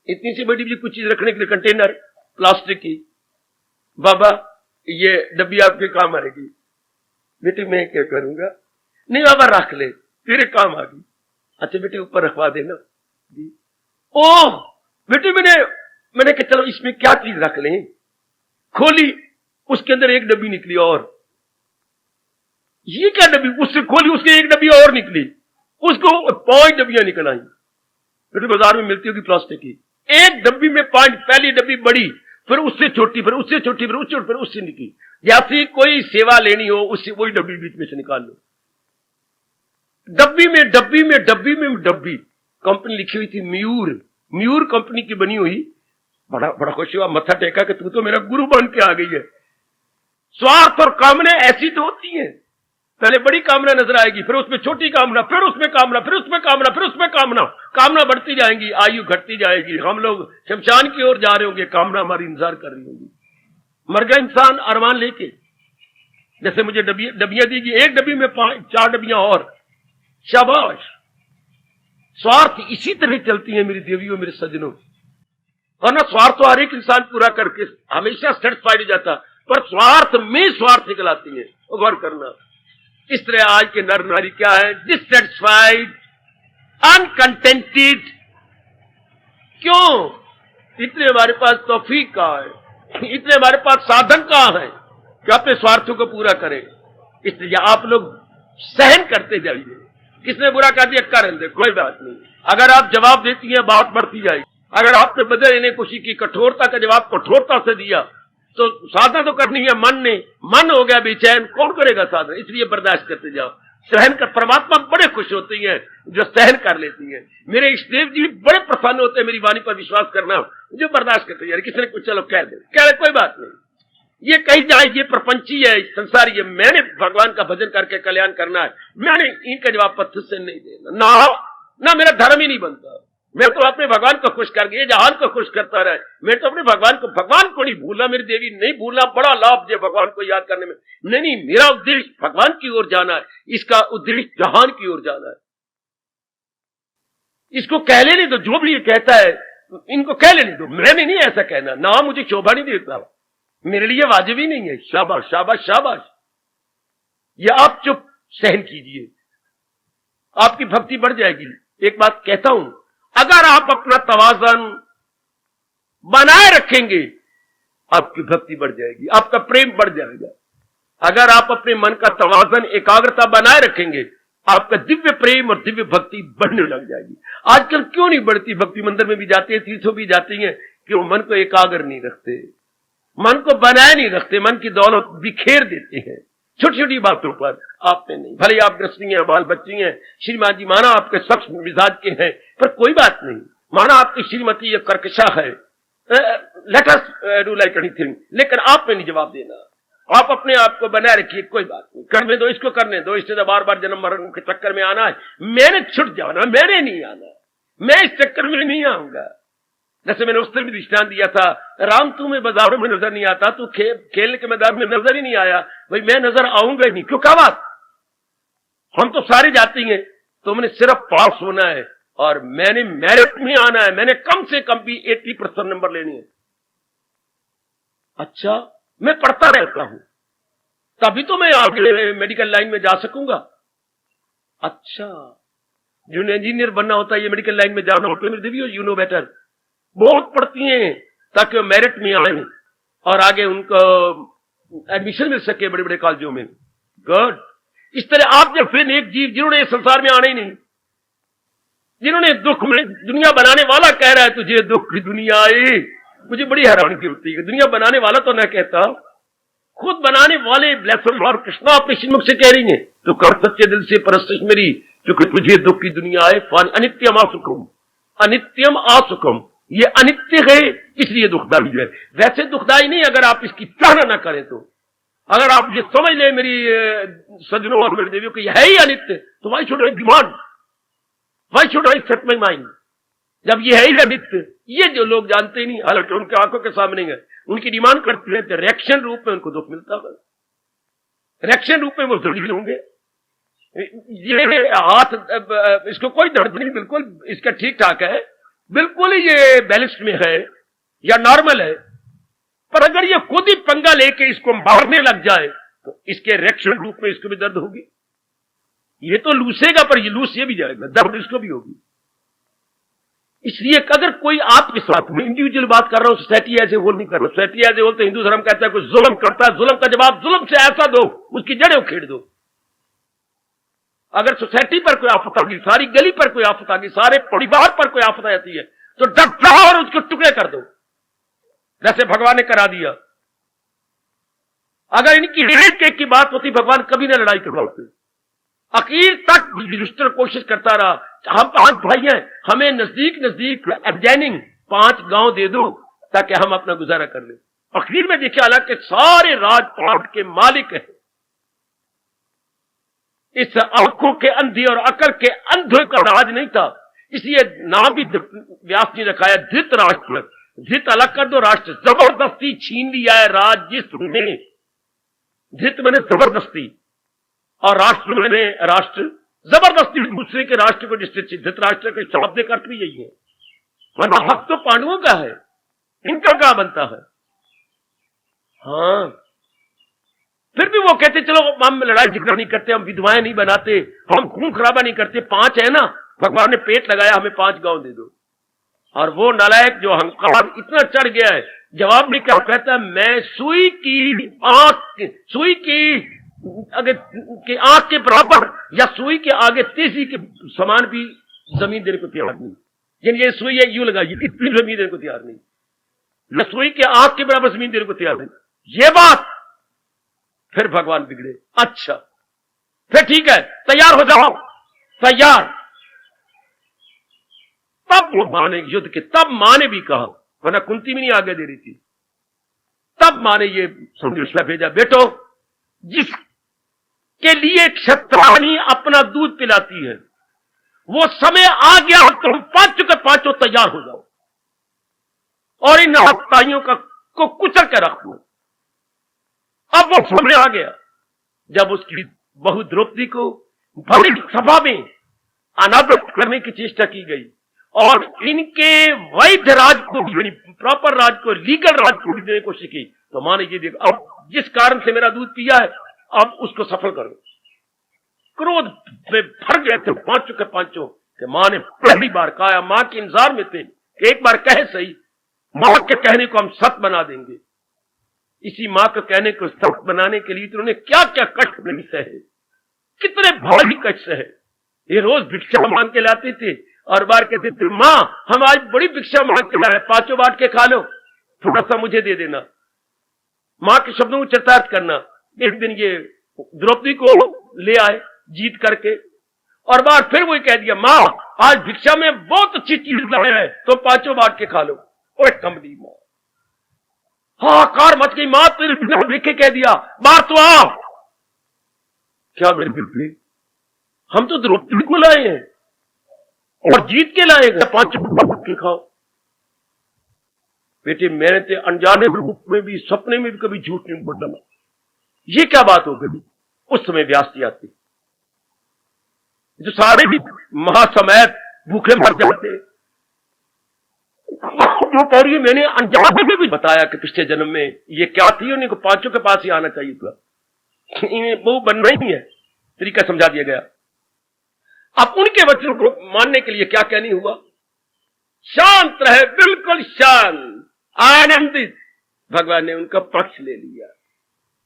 इतनी सी बड़ी कुछ चीज रखने के लिए, कंटेनर प्लास्टिक की। बाबा ये डब्बी आपके काम आएगी। बेटे मैं क्या करूंगा? नहीं बाबा रख ले, तेरे काम आ गई। अच्छा बेटे ऊपर रखवा देना। ओह बेटे मैंने कहा चलो इसमें क्या चीज रख लें। खोली, उसके अंदर एक डब्बी निकली और ये क्या डब्बी? उससे खोली, उसके एक डब्बी और निकली, उसको 5 डब्बियां निकल आई। बेटे बाजार में मिलती होगी प्लास्टिक की। एक डब्बी में 5, पहली डब्बी बड़ी, फिर उससे छोटी, फिर उससे छोटी, फिर उससे छोटी, फिर उससे निकली। जैसे कोई सेवा लेनी हो उससे वही डब्बी बीच में से निकाल लो। डब्बी में डब्बी में डब्बी में डब्बी। कंपनी लिखी हुई थी म्यूर कंपनी की बनी हुई। बड़ा खुश हुआ, मत्था टेका कि तू तो मेरा गुरु बन के आ गई है। स्वार्थ और कामना ऐसी तो होती है, पहले बड़ी कामना नजर आएगी, फिर उसमें छोटी कामना, फिर उसमें कामना, फिर उसमें कामना, फिर उसमें कामना बढ़ती जाएंगी, आयु घटती जाएगी। हम लोग शमशान की ओर जा रहे होंगे, कामना हमारी इंतजार कर रही होगी। मर गया इंसान अरमान लेके। जैसे मुझे डब्बियां दी गई, एक डब्बी में 4 डब्बियां और, शाबाश। स्वार्थ इसी तरह चलती है मेरी देवियों, मेरे सज्जनों। और ना स्वार्थ तो हर एक इंसान पूरा करके हमेशा सेटिस्फाइड हो जाता, पर स्वार्थ में स्वार्थ निकल आती है, वो गौर करना। इस तरह आज के नर नारी क्या है? डिससेटिस्फाइड, अनकंटेंटेड। क्यों? इतने हमारे पास तौफीक कहां है, इतने हमारे पास साधन कहां है कि अपने स्वार्थों को पूरा करें। इसलिए आप लोग सहन करते जाइए। किसने बुरा कर दिया, करने दे, कोई बात नहीं। अगर आप जवाब देती हैं बात बढ़ती जाएगी। अगर आपने बदले लेने की कोशिश की, कठोरता का जवाब कठोरता से दिया, तो साधना तो करनी है मन ने। मन हो गया बेचैन, कौन करेगा साधना? इसलिए बर्दाश्त करते जाओ, सहन कर। परमात्मा बड़े खुश होते हैं जो सहन कर लेती है। मेरे इष्टदेव जी बड़े प्रसन्न होते हैं, मेरी वाणी पर विश्वास करना, जो बर्दाश्त करते हैं। किसी ने कुछ चलो कह दे, कोई बात नहीं, ये कहीं जाए, ये प्रपंची है, संसारी है। मैंने भगवान का भजन करके कल्याण करना है, मैंने इनका जवाब पत्थर से नहीं देना। ना मेरा धर्म ही नहीं बनता। मैं तो अपने भगवान को खुश कर, ये जहान को खुश करता रहे। मैं तो अपने भगवान को नहीं भूलना, मेरी देवी नहीं भूलना। बड़ा लाभ है भगवान को याद करने में। नहीं, मेरा उद्देश्य भगवान की ओर जाना है, इसका उद्देश्य जहान की ओर जाना है। इसको कह लेने दो, जो भी ये कहता है इनको कह लेने दो। मैंने नहीं ऐसा कहना, ना मुझे शोभा नहीं देता, मेरे लिए वाजिब ही नहीं है। शाबाश शाबाश शाबाश। ये आप चुप सहन कीजिए, आपकी भक्ति बढ़ जाएगी। एक बात कहता हूं, अगर आप अपना तवाज़न बनाए रखेंगे, आपकी भक्ति बढ़ जाएगी, आपका प्रेम बढ़ जाएगा। अगर आप अपने मन का तवाज़न, एकाग्रता बनाए रखेंगे, आपका दिव्य प्रेम और दिव्य भक्ति बढ़ने लग जाएगी। आजकल क्यों नहीं बढ़ती? भक्ति मंदिर में भी जाते हैं, तीर्थों भी जाती हैं, क्यों? मन को एकाग्र नहीं रखते, मन को बनाए नहीं रखते, मन की दौलत बिखेर देते हैं छोटी छोटी बातों पर। आपने नहीं, भले आप गृहस्थी हैं, बाल बच्ची हैं, श्रीमान जी माना आपके सख्त मिजाज के हैं, पर कोई बात नहीं। माना आपकी श्रीमती ये कर्कशा है, let us do like anything, लेकिन आपने नहीं जवाब देना। आप अपने आप को बनाए रखिए, कोई बात नहीं, करने दो, इसको करने दो। इससे बार बार जन्म मरण के चक्कर में आना है, मैंने छुट जाना, मैंने नहीं आना, मैं इस चक्कर में नहीं आऊंगा। जैसे मैंने उस दिन भी दृष्टांत दिया था, राम तुम्हें बाजारों में नजर नहीं आता, तू खेल के मैदान में नजर ही नहीं आया, भाई मैं नजर आऊंगा ही नहीं। क्यों? क्या बात? हम तो सारे जाती हैं, तुमने सिर्फ पास होना है और मैंने मेरिट में आना है, मैंने कम से कम भी 80% नंबर लेनी है। अच्छा, मैं पढ़ता रहता हूं, तभी तो मैं आगे मेडिकल लाइन में जा सकूंगा। अच्छा, जो इंजीनियर बनना होता है, ये मेडिकल लाइन में जाना होता है, मेरे देवियों यू नो बेटर। बहुत पढ़ती हैं ताकि वो मेरिट में आए और आगे उनको एडमिशन मिल सके बड़े बड़े कॉलेजों में। गुड। इस तरह आप जब फिर एक जीव जिन्होंने संसार में आना ही नहीं, जिन्होंने दुख में, दुनिया बनाने वाला कह रहा है तुझे दुख की दुनिया आई, मुझे बड़ी हैरानी होती है। दुनिया बनाने वाला तो न कहता, खुद बनाने वाले ब्लेसड लॉर्ड कृष्णा अपने श्रीमुख से कह रही है, तो कर सच्चे दिल से परस्तिश मेरी, क्योंकि तुझे दुख की दुनिया आए। अनित्यम आसुकम, अनित्यम आसुकम, ये अनित्य है इसलिए दुखदाई है। वैसे दुखदाई नहीं अगर आप इसकी चाहना ना करें तो। अगर आप ये समझ ले मेरी सज्जनों और मेरे देवियों को यह है ही अनित्य, तो why should I demand, why should I set my mind? जब ये है ही अनित्य, ये जो लोग जानते ही नहीं, हालांकि उनके आंखों के सामने है, उनकी डिमांड करते हैं, तो रिएक्शन रूप में उनको दुख मिलता है, रिएक्शन रूप में वो जरूरी होंगे। ये हाथ, इसको कोई दर्द नहीं, बिल्कुल इसका ठीक ठाक है, बिल्कुल ही ये बैलेंस में है या नॉर्मल है। पर अगर ये खुद ही पंगा लेके इसको मारने लग जाए तो इसके रिएक्शन रूप में इसको भी दर्द होगी। ये तो लूसेगा पर ये लूस ये भी जाएगा, दर्द इसको भी होगी। इसलिए अगर कोई आपके साथ, मैं इंडिविजुअल बात कर रहा हूं, सोसाइटी एज ए होल नहीं कर रहा। सोसाइटी एज ए होल तो हिंदू धर्म कहता है कोई जुल्म करता है, जुल्म का जवाब जुल्म से ऐसा दो उसकी जड़ें उखेड़ दो। अगर सोसाइटी पर कोई आफत आ गई, सारी गली पर कोई आफत आ गई, सारे परिवार पर कोई आफत आती है तो डट जाओ और उसके टुकड़े कर दो, जैसे भगवान ने करा दिया। अगर इनकी एक की बात होती भगवान कभी ना लड़ाई करवाते, आखिर तक युधिष्ठिर कोशिश करता रहा। हम 5 भाई हैं, हमें नजदीक नजदीक एडजॉइनिंग 5 गांव दे दो ताकि हम अपना गुजारा कर ले। आखिर में देखिए हालांकि सारे राजपाट के मालिक हैं, इस आंखों के अंधे और अकल के अंधे का राज नहीं था, इसलिए नाम भी व्यास ने रखाया धृतराष्ट्र। धृत अलग कर दो, राष्ट्र जबरदस्ती छीन लिया है राज जिसने। धृत मैंने जबरदस्ती और राष्ट्र मैंने राष्ट्र, जबरदस्ती दूसरे के राष्ट्र को जिससे धृतराष्ट्र के शाब्दिक अर्थ भी यही है, वरना हक तो पांडवों का है, इनका क्या बनता है। हाँ, फिर भी वो कहते चलो हम लड़ाई झगड़ा नहीं करते, हम विधवाएं नहीं बनाते, हम खून खराबा नहीं करते, 5 है ना, भगवान ने पेट लगाया, हमें 5 गांव दे दो। और वो नालायक जो अहंकार इतना चढ़ गया है, जवाब नहीं क्या कहता है, मैं सुई की आंख के बराबर या सुई के आगे तेजी के समान भी जमीन देने को तैयार नहीं। यानी ये सुई है यूं लगाई, इतनी जमीन देने को तैयार नहीं, न सुई के आंख के बराबर जमीन देने को तैयार नहीं। ये बात फिर भगवान बिगड़े। अच्छा फिर ठीक है, तैयार हो जाओ, तैयार। तब वो माने युद्ध के, तब माँ ने भी कहा, वरना कुंती भी नहीं आगे दे रही थी। तब माँ ने ये संदेश भेजा, बेटो जिसके लिए क्षत्राणी अपना दूध पिलाती है वो समय आ गया, तुम 5 के 5 तैयार हो जाओ और इन हत्याइयों को कुचल के रख दो। अब वो समय आ गया जब उसकी बहू द्रौपदी को बड़ी सभा में अनादर करने की चेष्टा की गई और इनके वैध राज को, प्रॉपर राज को, लीगल राज को देने की कोशिश की। तो माँ ने ये देखा, अब जिस कारण से मेरा दूध पिया है अब उसको सफल करो। क्रोध में भर गए थे 5 के 5 कि माँ ने पहली बार कहा, माँ के इंतजार में थे कि एक बार कहे सही, माँ के कहने को हम सत्य बना देंगे। इसी माँ के कहने को सत्य बनाने के लिए उन्होंने क्या क्या कष्ट नहीं सहे, कितने भारी कष्ट सहे। ये रोज भिक्षा मांग के लाते थे और बार कहते थे, माँ हम आज बड़ी भिक्षा मांग के लाए, 5 बांट के खा लो, थोड़ा सा मुझे दे देना। माँ के शब्दों को चरितार्थ करना। एक दिन ये द्रौपदी को ले आए जीत करके और बार फिर वही कह दिया, माँ आज भिक्षा में बहुत अच्छी चीज लाए हैं तो 5 बांट के खा लो। ओए कमली माँ, हाहाकार मच गई। माँ तेरे बिना देखे कह दिया, बाहर तो आओ। क्या मेरे बिल्कुल, हम तो द्रौपदी को लाए हैं और जीत के लाएगा, 5 बांट के खाओ। बेटे मैंने तो अनजाने रूप में भी, सपने में भी कभी झूठ नहीं बोलना। ये क्या बात हो गई। उस समय व्यास जी आते जो सारे भी महासमैत भूखे मर जाते। जो कह रही है मैंने अनजाने में भी बताया कि पिछले जन्म में ये क्या थी, उन्हीं को 5 के पास ही आना चाहिए था, इन्हें वो बन रही है, तरीका समझा दिया गया। अब उनके वचन को मानने के लिए क्या कहनी हुआ, शांत रहे, बिल्कुल शांत आनंदित। भगवान ने उनका पक्ष ले लिया।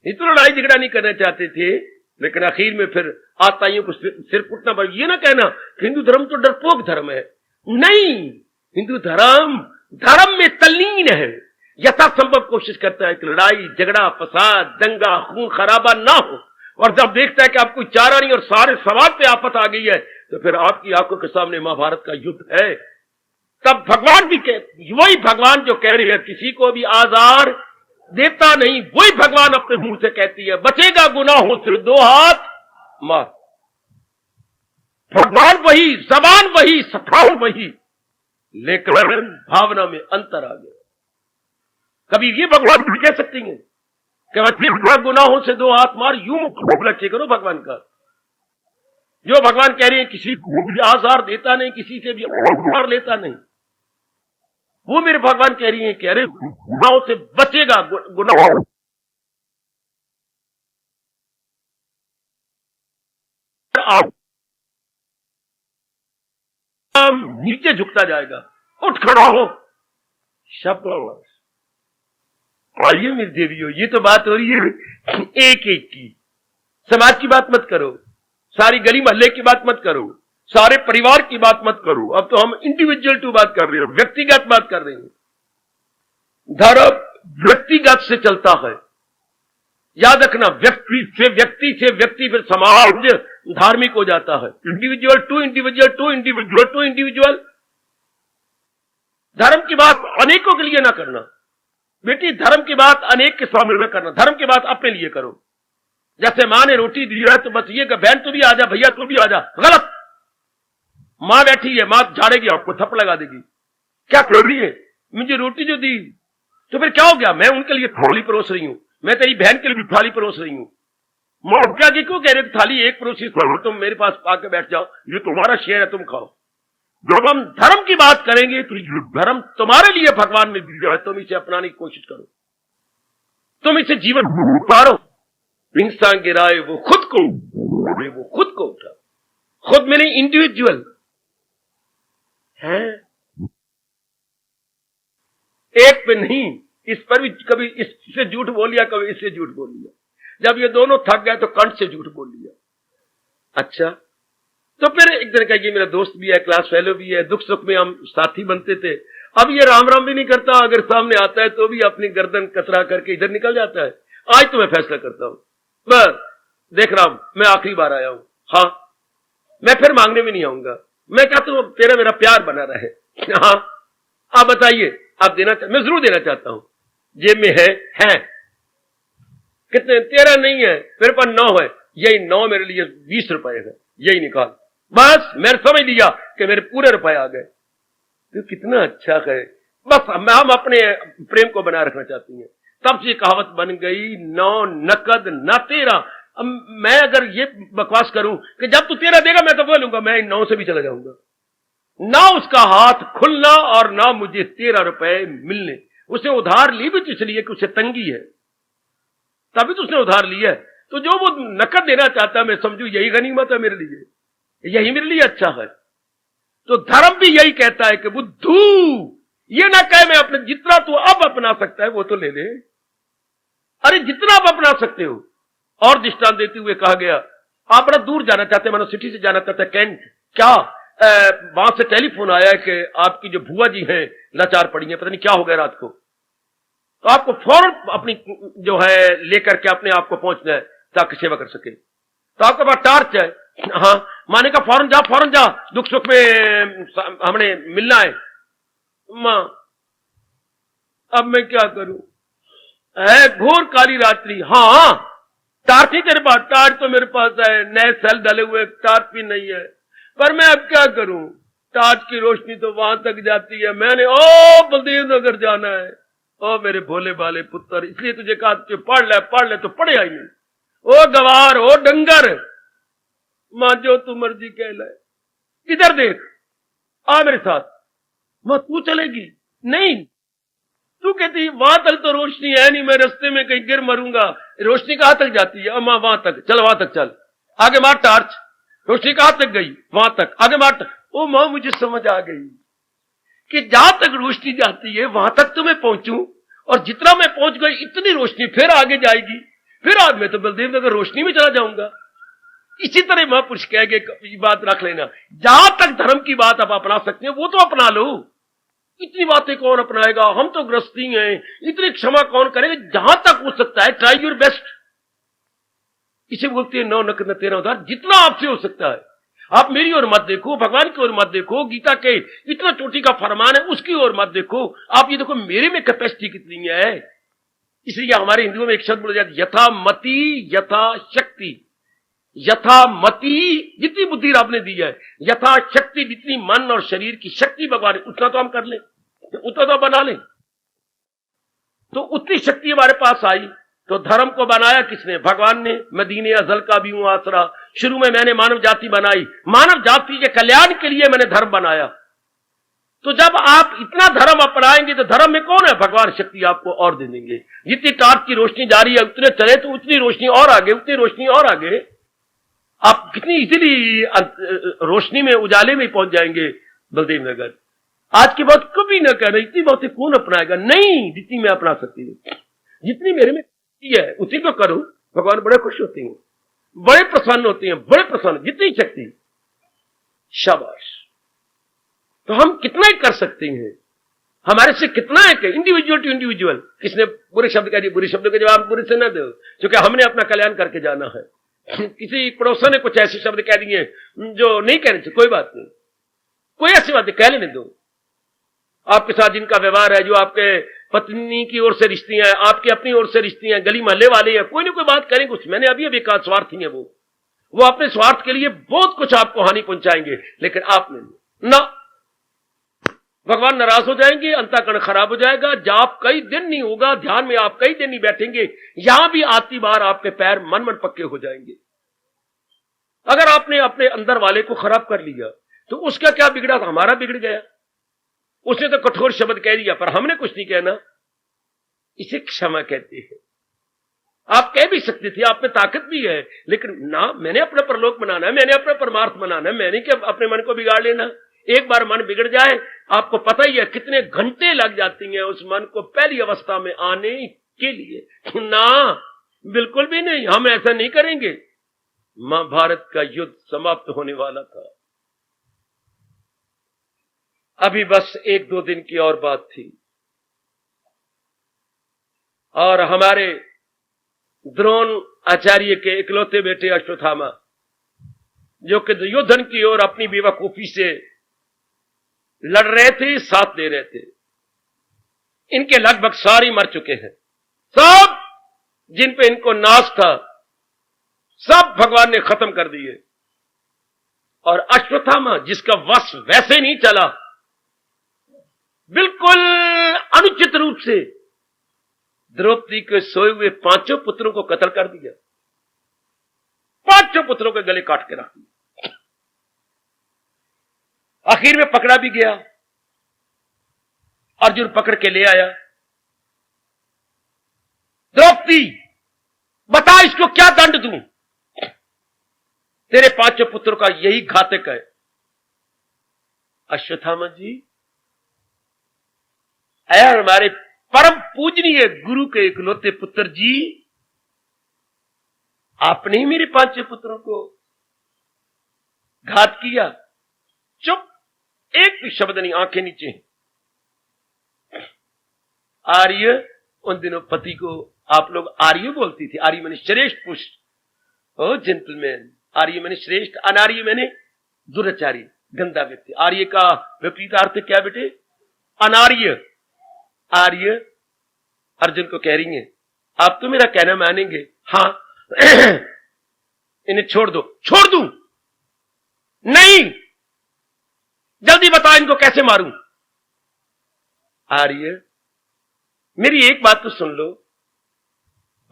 इतना लड़ाई झगड़ा नहीं करना चाहते थे, लेकिन आखिर में फिर आताइयों को सिर फुटना पड़ा। ये ना कहना हिंदू धर्म तो डरपोक धर्म है, नहीं, हिंदू धर्म धर्म में तल्लीन है, यथासंभव कोशिश करता है कि लड़ाई झगड़ा फसाद दंगा खून खराबा ना हो। और जब देखता है कि आपको चारा नहीं और सारे समाज पे आफत आ गई है तो फिर आपकी आंखों के सामने महाभारत का युद्ध है। तब भगवान भी वही भगवान जो कह रहे हैं किसी को भी आजार देता नहीं, वही भगवान अपने मुंह से कहती है बचेगा गुनाहों से 2 हाथ मार। भगवान वही, जबान वही, सफाल वही, लेकिन भावना में अंतर आ गया। कभी ये भगवान भी कह सकती हैं कि गुनाहों से 2 हाथ मार, यूं मुख लक्ष्य करो भगवान का। जो भगवान कह रहे हैं किसी को भी आजार देता नहीं, किसी से भी आजार लेता नहीं, वो मेरे भगवान कह रही हैं कि अरे गुनाहों से बचेगा, गुनाह नीचे झुकता जाएगा, उठ खड़ा हो। शब्द आइए मेरी देवियों, ये तो बात हो रही है एक एक की। समाज की बात मत करो, सारी गली मोहल्ले की बात मत करो, सारे परिवार की बात मत करो। अब तो हम इंडिविजुअल टू बात कर रहे हैं, व्यक्तिगत बात कर रहे हैं। धर्म व्यक्तिगत से चलता है, याद रखना। व्यक्ति से व्यक्ति फिर समाज धार्मिक हो जाता है। Individual to individual to individual to individual. धर्म की बात अनेकों के लिए ना करना बेटी, धर्म की बात अनेक के सामने न करना, धर्म की बात अपने लिए करो। जैसे मां ने रोटी दी है तो बस ये कि बहन तू भी आ जा, भैया तू भी आ जा, गलत। मां बैठी है, मां झाड़ेगी, आपको थप्पड़ लगा देगी। क्या कर रही है? मुझे रोटी जो दी, तो फिर क्या हो गया? मैं उनके लिए थाली परोस रही हूं, मैं तेरी बहन के लिए भी थाली परोस रही हूं। मां क्या की क्यों कह रहे थाली एक परोसी, तुम मेरे पास आके बैठ जाओ, ये तुम्हारा शेयर है, तुम खाओ। जब हम धर्म की बात करेंगे तो धर्म तुम्हारे लिए भगवान ने दिया है, तुम इसे अपनाने की कोशिश करो, तुम इसे जीवन उतारो। इंसान गिराए वो खुद को, वो खुद को उठा। खुद में नहीं, इंडिविजुअल है, एक पे नहीं। इस पर भी कभी इससे झूठ बोल लिया, कभी इससे झूठ बोल लिया। जब ये दोनों थक गए तो कंठ से झूठ बोल लिया। अच्छा, तो फिर एक दिन कहा, ये मेरा दोस्त भी है, क्लास फेलो भी है, दुख सुख में हम साथी बनते थे। अब ये राम राम भी नहीं करता, अगर सामने आता है तो भी अपनी गर्दन कतरा करके इधर निकल जाता है। आज तो मैं फैसला करता हूं, बस देख रहा हूं, मैं आखिरी बार आया हूं। हाँ, मैं फिर मांगने में नहीं आऊंगा। मैं चाहता हूं तेरा मेरा प्यार बना रहे। हाँ, आप बताइए, आप देना? मैं जरूर देना चाहता हूं। जेब में है कितने? 13 नहीं है, मेरे पास 9 है। यही 9 मेरे लिए 20 रुपए है, यही निकाल। बस मैंने समझ लिया कि मेरे पूरे रुपए आ गए। तो कितना अच्छा है। बस हम अपने प्रेम को बनाए रखना चाहती हैं। तब से कहावत बन गई, 9 नकद न 13। अब मैं अगर ये बकवास करूं कि जब तू 13 देगा मैं तो बोलूंगा, मैं इन 9 से भी चला जाऊंगा। ना उसका हाथ खुलना और ना मुझे 13 रुपए मिलने। उसे उधार ली भी तो इसलिए कि उसे तंगी है, तभी तो उसने उधार ली है। तो जो वो नकद देना चाहता है, मैं समझू यही गनीमत है मेरे लिए, यही मेरे लिए अच्छा है। तो धर्म भी यही कहता है कि बुद्धू ये ना कहे मैं अपने, जितना तू अब अपना सकता है वो तो ले ले। अरे जितना आप अपना सकते हो। और दृष्टांत देते हुए कहा गया, आप बड़ा दूर जाना चाहते हैं, मानो सिटी से जाना चाहते हैं कैंट, क्या वहां से टेलीफोन आया कि आपकी जो बुआ जी हैं लाचार पड़ी हैं, पता नहीं क्या हो गया रात को, तो आपको फौरन अपनी जो है लेकर के अपने आप को पहुंचना है ताकि सेवा कर सके। तो आपके पास टार्च है, हाँ, माने का फौरन जा, दुख सुख में हमने मिलना है। मां, अब मैं क्या करूं? है घोर काली रात्रि। हाँ, टार्च ही तेरे पास? टार्च तो मेरे पास है, नए सेल डले हुए, टार्च भी नहीं है, पर मैं अब क्या करूं? टार्च की रोशनी तो वहां तक जाती है, मैंने ओ बलदेव नगर जाना है। ओ मेरे भोले भाले पुत्र, इसलिए तुझे कहा पढ़ ले तो पढ़े आई नहीं। ओ गवार, ओ डंगर, मां जो तू मर्जी कह ले, इधर देख, आ मेरे साथ। मां तू चलेगी? नहीं, तू कहती वहां तक तो रोशनी है नहीं, मैं रास्ते में कहीं गिर मरूंगा। रोशनी कहां तक जाती है? मां वहां तक चल, वहां तक चल, आगे मार टार्च। रोशनी कहां तक गई? वहां तक, आगे मार। ओ मां, मुझे समझ आ गई कि जहां तक रोशनी जाती है वहां तक तो मैं पहुंचूं, और जितना मैं पहुंच गई इतनी रोशनी फिर आगे जाएगी, फिर आज मैं तो बलदेव नगर रोशनी में चला जाऊंगा। इसी तरह महापुरुष कह गए, बात रख लेना, जहां तक धर्म की बात आप अपना सकते हैं वो तो अपना लो। इतनी बातें कौन अपनाएगा? हम तो गृहस्थी हैं, इतनी क्षमा कौन करेगा? जहां तक हो सकता है ट्राई योर बेस्ट। इसे बोलते हैं 9 नकद न 13 उधार। जितना आपसे हो सकता है। आप मेरी ओर मत देखो, भगवान की ओर मत देखो, गीता के इतना चोटी का फरमान है उसकी ओर मत देखो। आप ये देखो मेरे में कैपेसिटी कितनी है। इसलिए हमारे हिंदुओं में एक शब्द बोला जाता है, यथा मति यथा शक्ति। यथा मति जितनी बुद्धि आपने दी है, यथा शक्ति जितनी मन और शरीर की शक्ति भगवान, उतना तो हम कर लें, उतना तो बना लें। तो उतनी शक्ति हमारे पास आई। तो धर्म को बनाया किसने? भगवान ने। मैं दीने अज़ल का भी हूं आसरा, शुरू में मैंने मानव जाति बनाई, मानव जाति के कल्याण के लिए मैंने धर्म बनाया। तो जब आप इतना धर्म अपनाएंगे तो धर्म में कौन है? भगवान शक्ति आपको और दे देंगे। जितनी टॉर्च की रोशनी जा रही है उतने चले तो उतनी रोशनी और आगे, उतनी रोशनी और आगे। आप कितनी इजीली रोशनी में, उजाले में पहुंच जाएंगे। बलदेव नगर आज की बात कभी ना कहना इतनी बातें कौन अपनाएगा? नहीं, जितनी मैं अपना सकती हूँ, जितनी मेरे में है उतनी तो करूं। भगवान बड़े खुश होते हैं, बड़े प्रसन्न होते हैं, बड़े प्रसन्न। जितनी शक्ति, शाबाश। तो हम कितना ही कर सकते हैं, हमारे से कितना है कि इंडिविजुअल टू इंडिविजुअल। किसने बुरे शब्द कह दिए, बुरे शब्द के जवाब बुरे से न दो, क्योंकि हमने अपना कल्याण करके जाना है। किसी पड़ोसन ने कुछ ऐसे शब्द कह दिए जो नहीं कहने चाहिए, कोई बात नहीं, कोई ऐसी बात कह लेने दो। आपके साथ जिनका व्यवहार है, जो आपके पत्नी की ओर से रिश्ती हैं, आपकी अपनी ओर से रिश्ती हैं, गली मोहल्ले वाले हैं, कोई ना कोई बात करेंगे। कुछ मैंने अभी कहा, स्वार्थी है वो अपने स्वार्थ के लिए बहुत कुछ आपको हानि पहुंचाएंगे, लेकिन आप नहीं ना। भगवान नाराज हो जाएंगे, अंतःकरण खराब हो जाएगा, जाप कई दिन नहीं होगा, ध्यान में आप कई दिन नहीं बैठेंगे, यहां भी आती बार आपके पैर मन मन पक्के हो जाएंगे। अगर आपने अपने अंदर वाले को खराब कर लिया तो उसका क्या बिगड़ा? था हमारा बिगड़ गया। उसने तो कठोर शब्द कह दिया, पर हमने कुछ नहीं कहना। इसे क्षमा कहते हैं। आप कह भी सकते थे, आप में ताकत भी है, लेकिन ना, मैंने अपना परलोक बनाना है, मैंने अपना परमार्थ बनाना है, मैंने क्या अपने मन को बिगाड़ लेना। एक बार मन बिगड़ जाए, आपको पता ही है कितने घंटे लग जाती हैं उस मन को पहली अवस्था में आने के लिए। ना, बिल्कुल भी नहीं, हम ऐसा नहीं करेंगे। महाभारत का युद्ध समाप्त होने वाला था, अभी बस 1-2 दिन की और बात थी, और हमारे द्रोण आचार्य के इकलौते बेटे अश्वत्थामा, जो कि दुर्योधन की ओर अपनी बेवकूफी से लड़ रहे थे, साथ दे रहे थे, इनके लगभग सारे मर चुके हैं। सब जिन पे इनको नाश था, सब भगवान ने खत्म कर दिए। और अश्वत्थामा, जिसका वश वैसे नहीं चला, बिल्कुल अनुचित रूप से द्रौपदी के सोए हुए 5 पुत्रों को कत्ल कर दिया, 5 पुत्रों के गले काट के रख दिया। आखिर में पकड़ा भी गया, अर्जुन पकड़ के ले आया। द्रौपदी, बता इसको क्या दंड दूं? तेरे 5 पुत्रों का यही घातक है। अश्वत्थामा जी, ऐ हमारे परम पूजनीय गुरु के इकलौते पुत्र जी, आपने ही मेरे 5 पुत्रों को घात किया। चुप, एक भी शब्द नहीं, आंखें नीचे। आर्य, उन दिनों पति को आप लोग आर्य बोलती थी। आर्य मैंने श्रेष्ठ पुरुष, ओ जेंटलमैन। आर्य मैंने श्रेष्ठ, अनार्य मैंने दुराचारी, गंदा व्यक्ति। आर्य का विपरीत अर्थ क्या बेटे? अनार्य। आर्य अर्जुन को कह रही है, आप तो मेरा कहना मानेंगे? हां। इन्हें छोड़ दो। छोड़ दूं? नहीं, जल्दी बता इनको कैसे मारूं। आर्य, मेरी एक बात तो सुन लो,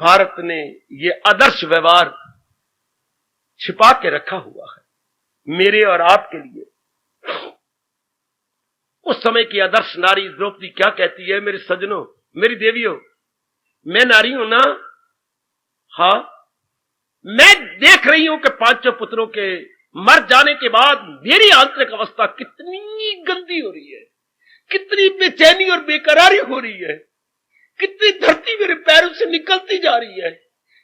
भारत ने यह आदर्श व्यवहार छिपा के रखा हुआ है मेरे और आपके लिए। उस समय की आदर्श नारी द्रौपदी क्या कहती है? मेरे सज्जनों, मेरी देवियों, मैं नारी हूं ना? हां, मैं देख रही हूं कि 5 पुत्रों के मर जाने के बाद मेरी आंतरिक अवस्था कितनी गंदी हो रही है, कितनी बेचैनी और बेकरारी हो रही है, कितनी धरती मेरे पैरों से निकलती जा रही है,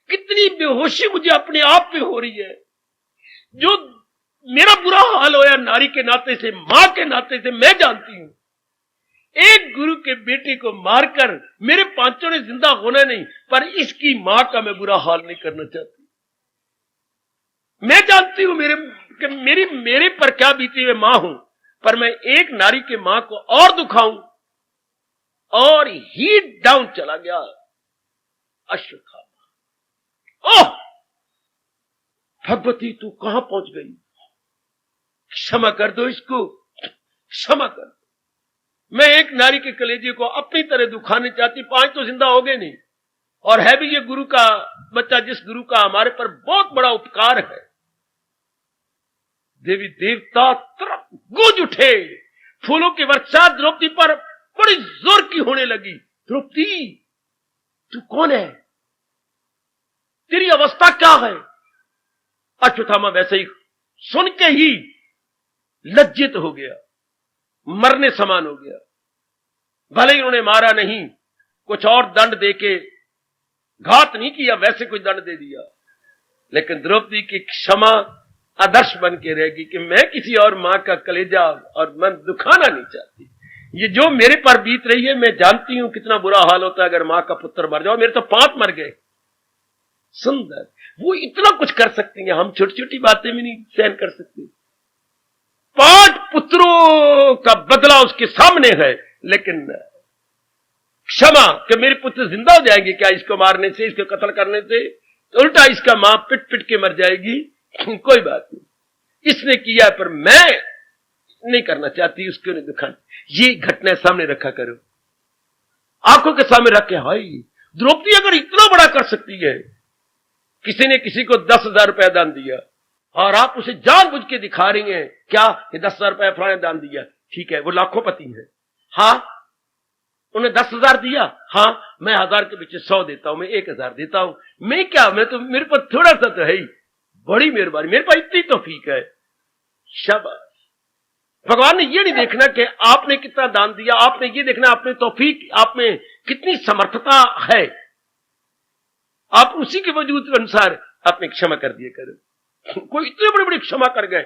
कितनी बेहोशी मुझे अपने आप में हो रही है। जो मेरा बुरा हाल होया नारी के नाते से, मां के नाते से, मैं जानती हूं। एक गुरु के बेटे को मारकर मेरे 5 ने जिंदा होना नहीं, पर इसकी मां का मैं बुरा हाल नहीं करना चाहती। मैं जानती हूं मेरे पर क्या बीती हुई मां हूं, पर मैं एक नारी के मां को और दुखाऊं, और हीट डाउन चला गया अश्वत्थामा। ओह भगवती, तू कहां पहुंच गई? क्षमा कर दो इसको, क्षमा कर दो। मैं एक नारी के कलेजे को अपनी तरह दुखाने चाहती, 5 तो जिंदा हो गए नहीं, और है भी ये गुरु का बच्चा, जिस गुरु का हमारे पर बहुत बड़ा उपकार है। देवी देवता तरफ गूंज उठे। फूलों की वर्षा द्रौपदी पर बड़ी जोर की होने लगी। द्रौपदी, तू कौन है? तेरी अवस्था क्या है? अश्वत्थामा वैसे ही सुन के ही लज्जित हो गया, मरने समान हो गया। भले ही उन्होंने मारा नहीं, कुछ और दंड देके, घात नहीं किया, वैसे कुछ दंड दे दिया, लेकिन द्रौपदी की क्षमा आदर्श बन के रहेगी कि मैं किसी और मां का कलेजा और मन दुखाना नहीं चाहती। ये जो मेरे पर बीत रही है, मैं जानती हूं कितना बुरा हाल होता है अगर मां का पुत्र मर जाओ। मेरे तो 5 मर गए। सुंदर, वो इतना कुछ कर सकती हैं, हम छोटी छोटी बातें भी नहीं सहन कर सकते। 5 पुत्रों का बदला उसके सामने है, लेकिन क्षमा कि मेरे पुत्र जिंदा हो जाएंगे क्या इसको मारने से, इसको कत्ल करने से? तो उल्टा इसका मां पिट पिट के मर जाएगी। कोई बात नहीं, इसने किया, पर मैं नहीं करना चाहती उसको नहीं दुखाना। ये घटना सामने रखा करो, आंखों के सामने रख के। हाय, द्रौपदी अगर इतना बड़ा कर सकती है, किसी ने किसी को 10,000 रुपया दान दिया और आप उसे जानबूझ के दिखा रही हैं क्या कि 10,000 रुपया फलाने दान दिया, ठीक है, वो लाखोंपति है। हाँ, उन्हें 10,000 दिया, हाँ, मैं 1000 के पीछे 100 देता हूं, मैं 1000 देता हूं। मैं क्या, मैं तो, मेरे पास थोड़ा सा तो है ही, बड़ी मेहरबानी, मेरे पास इतनी तौफीक है। शाबाश। भगवान ने ये नहीं देखना कि आपने कितना दान दिया, आपने ये देखना आपने तौफीक, आप में कितनी समर्थता है, आप उसी के वजूद के अनुसार आपने क्षमा कर दिए करो। कोई इतने बड़ी बड़ी क्षमा कर गए,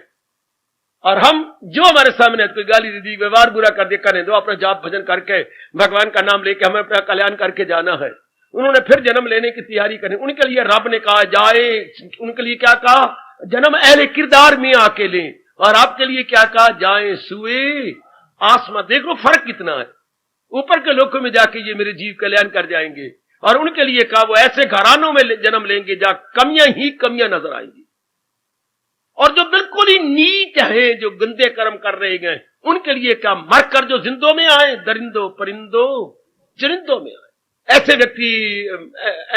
और हम जो हमारे सामने कोई गाली दे दी, व्यवहार बुरा कर दिया, करने दो, अपना जाप भजन करके भगवान का नाम लेके हमें अपना कल्याण करके जाना है। उन्होंने फिर जन्म लेने की तैयारी करनी, उनके लिए रब ने कहा जाए, उनके लिए क्या कहा, जन्म अहले किरदार में आके लें, और आपके लिए क्या कहा, जाए सुए आसमां। देखो फर्क कितना है, ऊपर के लोकों में जाके ये मेरे जीव कल्याण कर जाएंगे, और उनके लिए कहा वो ऐसे घरानों में जन्म लेंगे जहां कमियां ही कमियां नजर आएंगी, और जो बिल्कुल ही नीच है, जो गंदे कर्म कर रहे गए, उनके लिए क्या, मरकर जो जिंदों में आए, दरिंदों परिंदों चरिंदों में आए। ऐसे व्यक्ति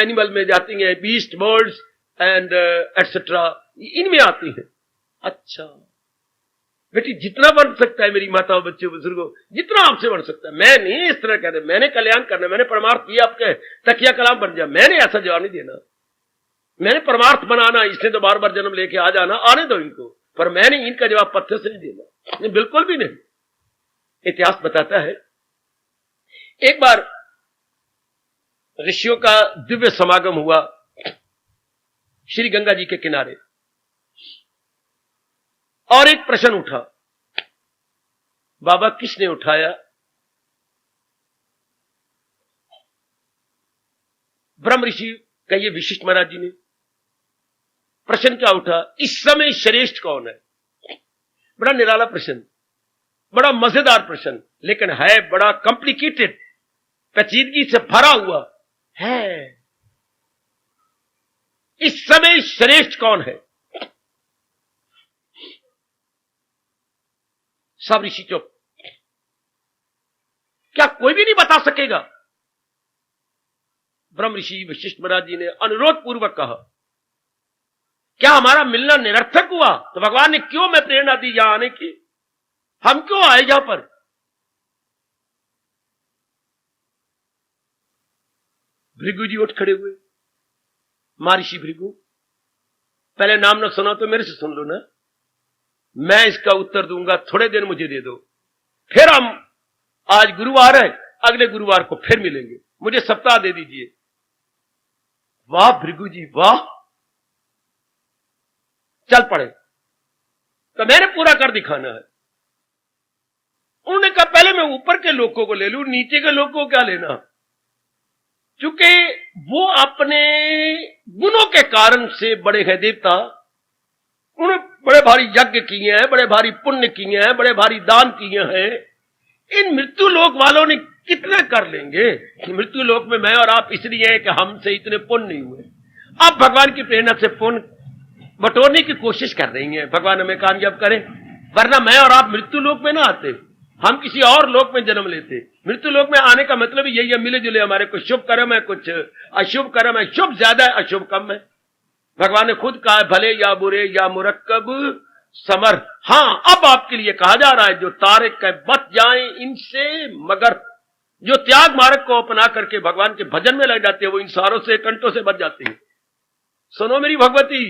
एनिमल में जाती हैं, बीस्ट, बर्ड्स एंड एटसेट्रा, इनमें आती हैं। अच्छा बेटी, जितना बन सकता है मेरी माताओं, बच्चों, बुजुर्गों, जितना आपसे बन सकता है। मैं नहीं इस तरह कहते, मैंने कल्याण करना, मैंने परमार्थ किया, आपके तकिया कलाम बन जाए, मैंने ऐसा जवाब नहीं देना। मैंने परमार्थ बनाना, इसने तो बार बार जन्म लेके आ जाना, आने दो इनको, पर मैंने इनका जवाब पत्थर से नहीं देना, नहीं, बिल्कुल भी नहीं। इतिहास बताता है, एक बार ऋषियों का दिव्य समागम हुआ श्री गंगा जी के किनारे, और एक प्रश्न उठा। बाबा, किसने उठाया? ब्रह्म ऋषि कहिए विशिष्ट महाराज जी ने। प्रश्न क्या उठा, इस समय श्रेष्ठ कौन है? बड़ा निराला प्रश्न, बड़ा मजेदार प्रश्न, लेकिन है बड़ा कॉम्प्लिकेटेड, पेचीदगी से भरा हुआ है। इस समय श्रेष्ठ कौन है? सब ऋषि चुप। क्या कोई भी नहीं बता सकेगा? ब्रह्म ऋषि वशिष्ठ महाराज जी ने अनुरोध पूर्वक कहा, क्या हमारा मिलना निरर्थक हुआ? तो भगवान ने क्यों मैं प्रेरणा दी यहां आने की? हम क्यों आए यहां पर? भृगु जी उठ खड़े हुए। महर्षि भृगु, पहले नाम न सुना तो मेरे से सुन लो ना, मैं इसका उत्तर दूंगा, थोड़े दिन मुझे दे दो, फिर हम, आज गुरुवार है, अगले गुरुवार को फिर मिलेंगे, मुझे सप्ताह दे दीजिए। वाह भृगु जी वाह, चल पड़े, तो मैंने पूरा कर दिखाना है। उन्होंने कहा पहले मैं ऊपर के लोगों को ले लूं, नीचे के लोगों को क्या लेना, क्योंकि वो अपने गुणों के कारण से बड़े हैं देवता, उन्होंने बड़े भारी यज्ञ किए हैं, बड़े भारी पुण्य किए हैं, बड़े भारी दान किए हैं। इन मृत्यु लोक वालों ने कितना कर लेंगे? मृत्यु लोक में मैं और आप इसलिए हैं कि हमसे इतने पुण्य नहीं हुए। आप भगवान की प्रेरणा से पुण्य बटोरने की कोशिश कर रही हैं, भगवान हमें कामयाब करें, वरना मैं और आप मृत्यु लोक में ना आते, हम किसी और लोक में जन्म लेते। मृत्यु लोक में आने का मतलब यही है, मिले जुले हमारे कुछ शुभ कर्म है, कुछ अशुभ कर्म है, शुभ ज्यादा है, अशुभ कम है। भगवान ने खुद कहा, भले या बुरे या मुरक्कब समर्थ। हां, अब आपके लिए कहा जा रहा है जो तारिक के बच जाएं इनसे, मगर जो त्याग मार्ग को अपना करके भगवान के भजन में लग जाते हैं वो इन सारों से, कंटों से बच जाते हैं। सुनो मेरी भगवती।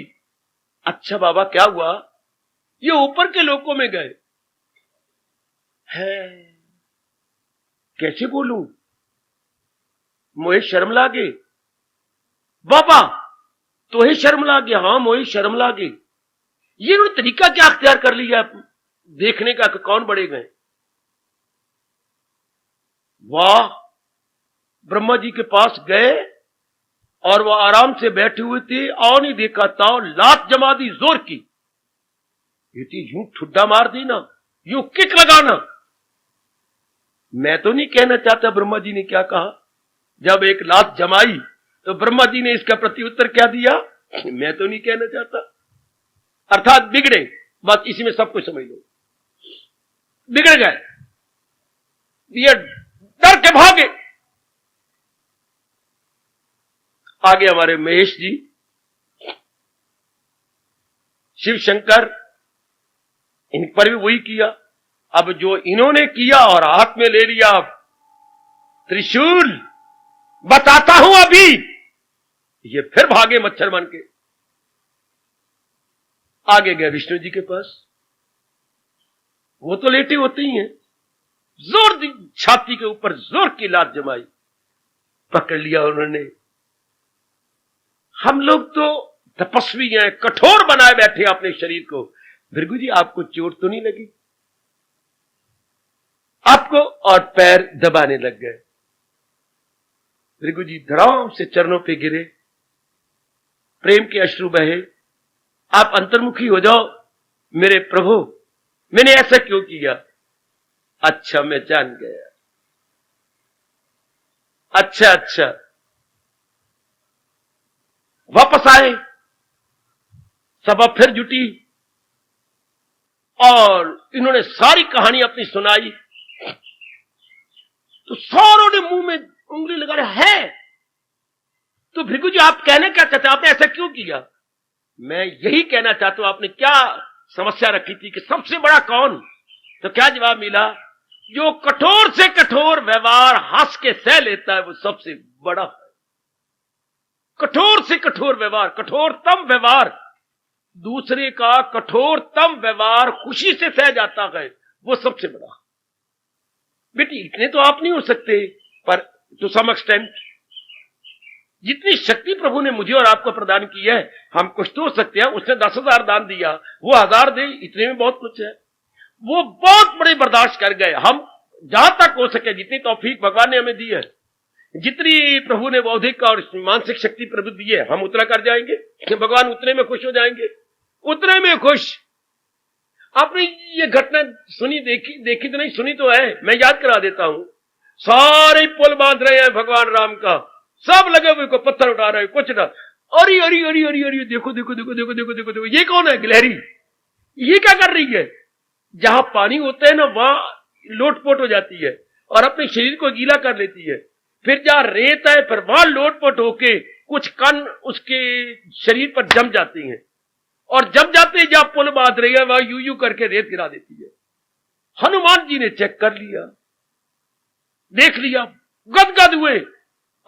अच्छा बाबा क्या हुआ? ये ऊपर के लोकों में गए है, कैसे बोलूं, मोहे शर्म लागे। बाबा तो ही शर्म लागे? हां मोहे शर्म लागे। ये इन्होंने तरीका क्या अख्तियार कर लिया देखने का कि कौन बड़े गए। वाह, ब्रह्मा जी के पास गए और वह आराम से बैठे हुए थे, आओ नहीं देखा ताओ, लात जमा दी जोर की। ये थी यूं ठुड्डा मार दी ना, यूं किक लगाना। मैं तो नहीं कहना चाहता ब्रह्मा जी ने क्या कहा। जब एक लात जमाई तो ब्रह्मा जी ने इसका प्रत्युत्तर क्या दिया, मैं तो नहीं कहना चाहता। अर्थात बिगड़े, बस इसी में सब कुछ समझ लो, बिगड़ गए, ये डर के भागे। आगे हमारे महेश जी, शिव शंकर, इन पर भी वही किया। अब जो इन्होंने किया और हाथ में ले लिया त्रिशूल, बताता हूं अभी, ये फिर भागे मच्छर बन के। आगे गए विष्णु जी के पास, वो तो लेटे होते ही हैं, जोर दी छाती के ऊपर जोर की लात जमाई, पकड़ लिया उन्होंने। हम लोग तो तपस्वी हैं, कठोर बनाए बैठे अपने शरीर को। भृगु जी आपको चोट तो नहीं लगी? आपको और पैर दबाने लग गए। भृगु जी धड़ाम से चरणों पे गिरे, प्रेम के अश्रु बहे। आप अंतर्मुखी हो जाओ मेरे प्रभु, मैंने ऐसा क्यों किया? अच्छा मैं जान गया। अच्छा वापस आए, सभा फिर जुटी और इन्होंने सारी कहानी अपनी सुनाई। तो सारों ने मुंह में उंगली लगा रहे हैं। तो भृगु जी आप कहना क्या चाहते, आपने ऐसा क्यों किया? मैं यही कहना चाहता हूं, आपने क्या समस्या रखी थी कि सबसे बड़ा कौन? तो क्या जवाब मिला? जो कठोर से कठोर व्यवहार हंस के सह लेता है वो सबसे बड़ा है। कठोर से कठोर व्यवहार, कठोरतम व्यवहार, दूसरे का कठोरतम व्यवहार खुशी से सह जाता है, वो सबसे बड़ा। बेटी इतने तो आप नहीं हो सकते, पर टू सम एक्सटेंट जितनी शक्ति प्रभु ने मुझे और आपको प्रदान की है, हम कुछ तो हो सकते हैं। उसने 10,000 दान दिया, वो 1000 दे, इतने में बहुत कुछ है। वो बहुत बड़े बर्दाश्त कर गए। हम जहां तक हो सके, जितनी तौफीक भगवान ने हमें दी है, जितनी प्रभु ने बौद्धिक और मानसिक शक्ति प्रभु दी है, हम उतना कर जाएंगे कि भगवान उतने में खुश हो जाएंगे, उतने में खुश। आपने ये घटना सुनी, देखी तो नहीं, सुनी तो है, मैं याद करा देता हूं। सारे पुल बांध रहे हैं भगवान राम का, सब लगे हुए को पत्थर उठा रहे हैं, कुछ ना, अरे अरे अरे अरे अरे देखो देखो देखो देखो देखो देखो देखो, ये कौन है? गिलहरी। ये क्या कर रही है? जहां पानी होता है ना वहां लोटपोट हो जाती है और अपने शरीर को गीला कर लेती है। फिर जहां रेत है फिर वहां लोटपोट होके कुछ कण उसके शरीर पर जम जाती हैं और जम जाते ही जहां पुल बांध रही है वहां यूं करके रेत गिरा देती है। हनुमान जी ने चेक कर लिया, देख लिया, गदगद हुए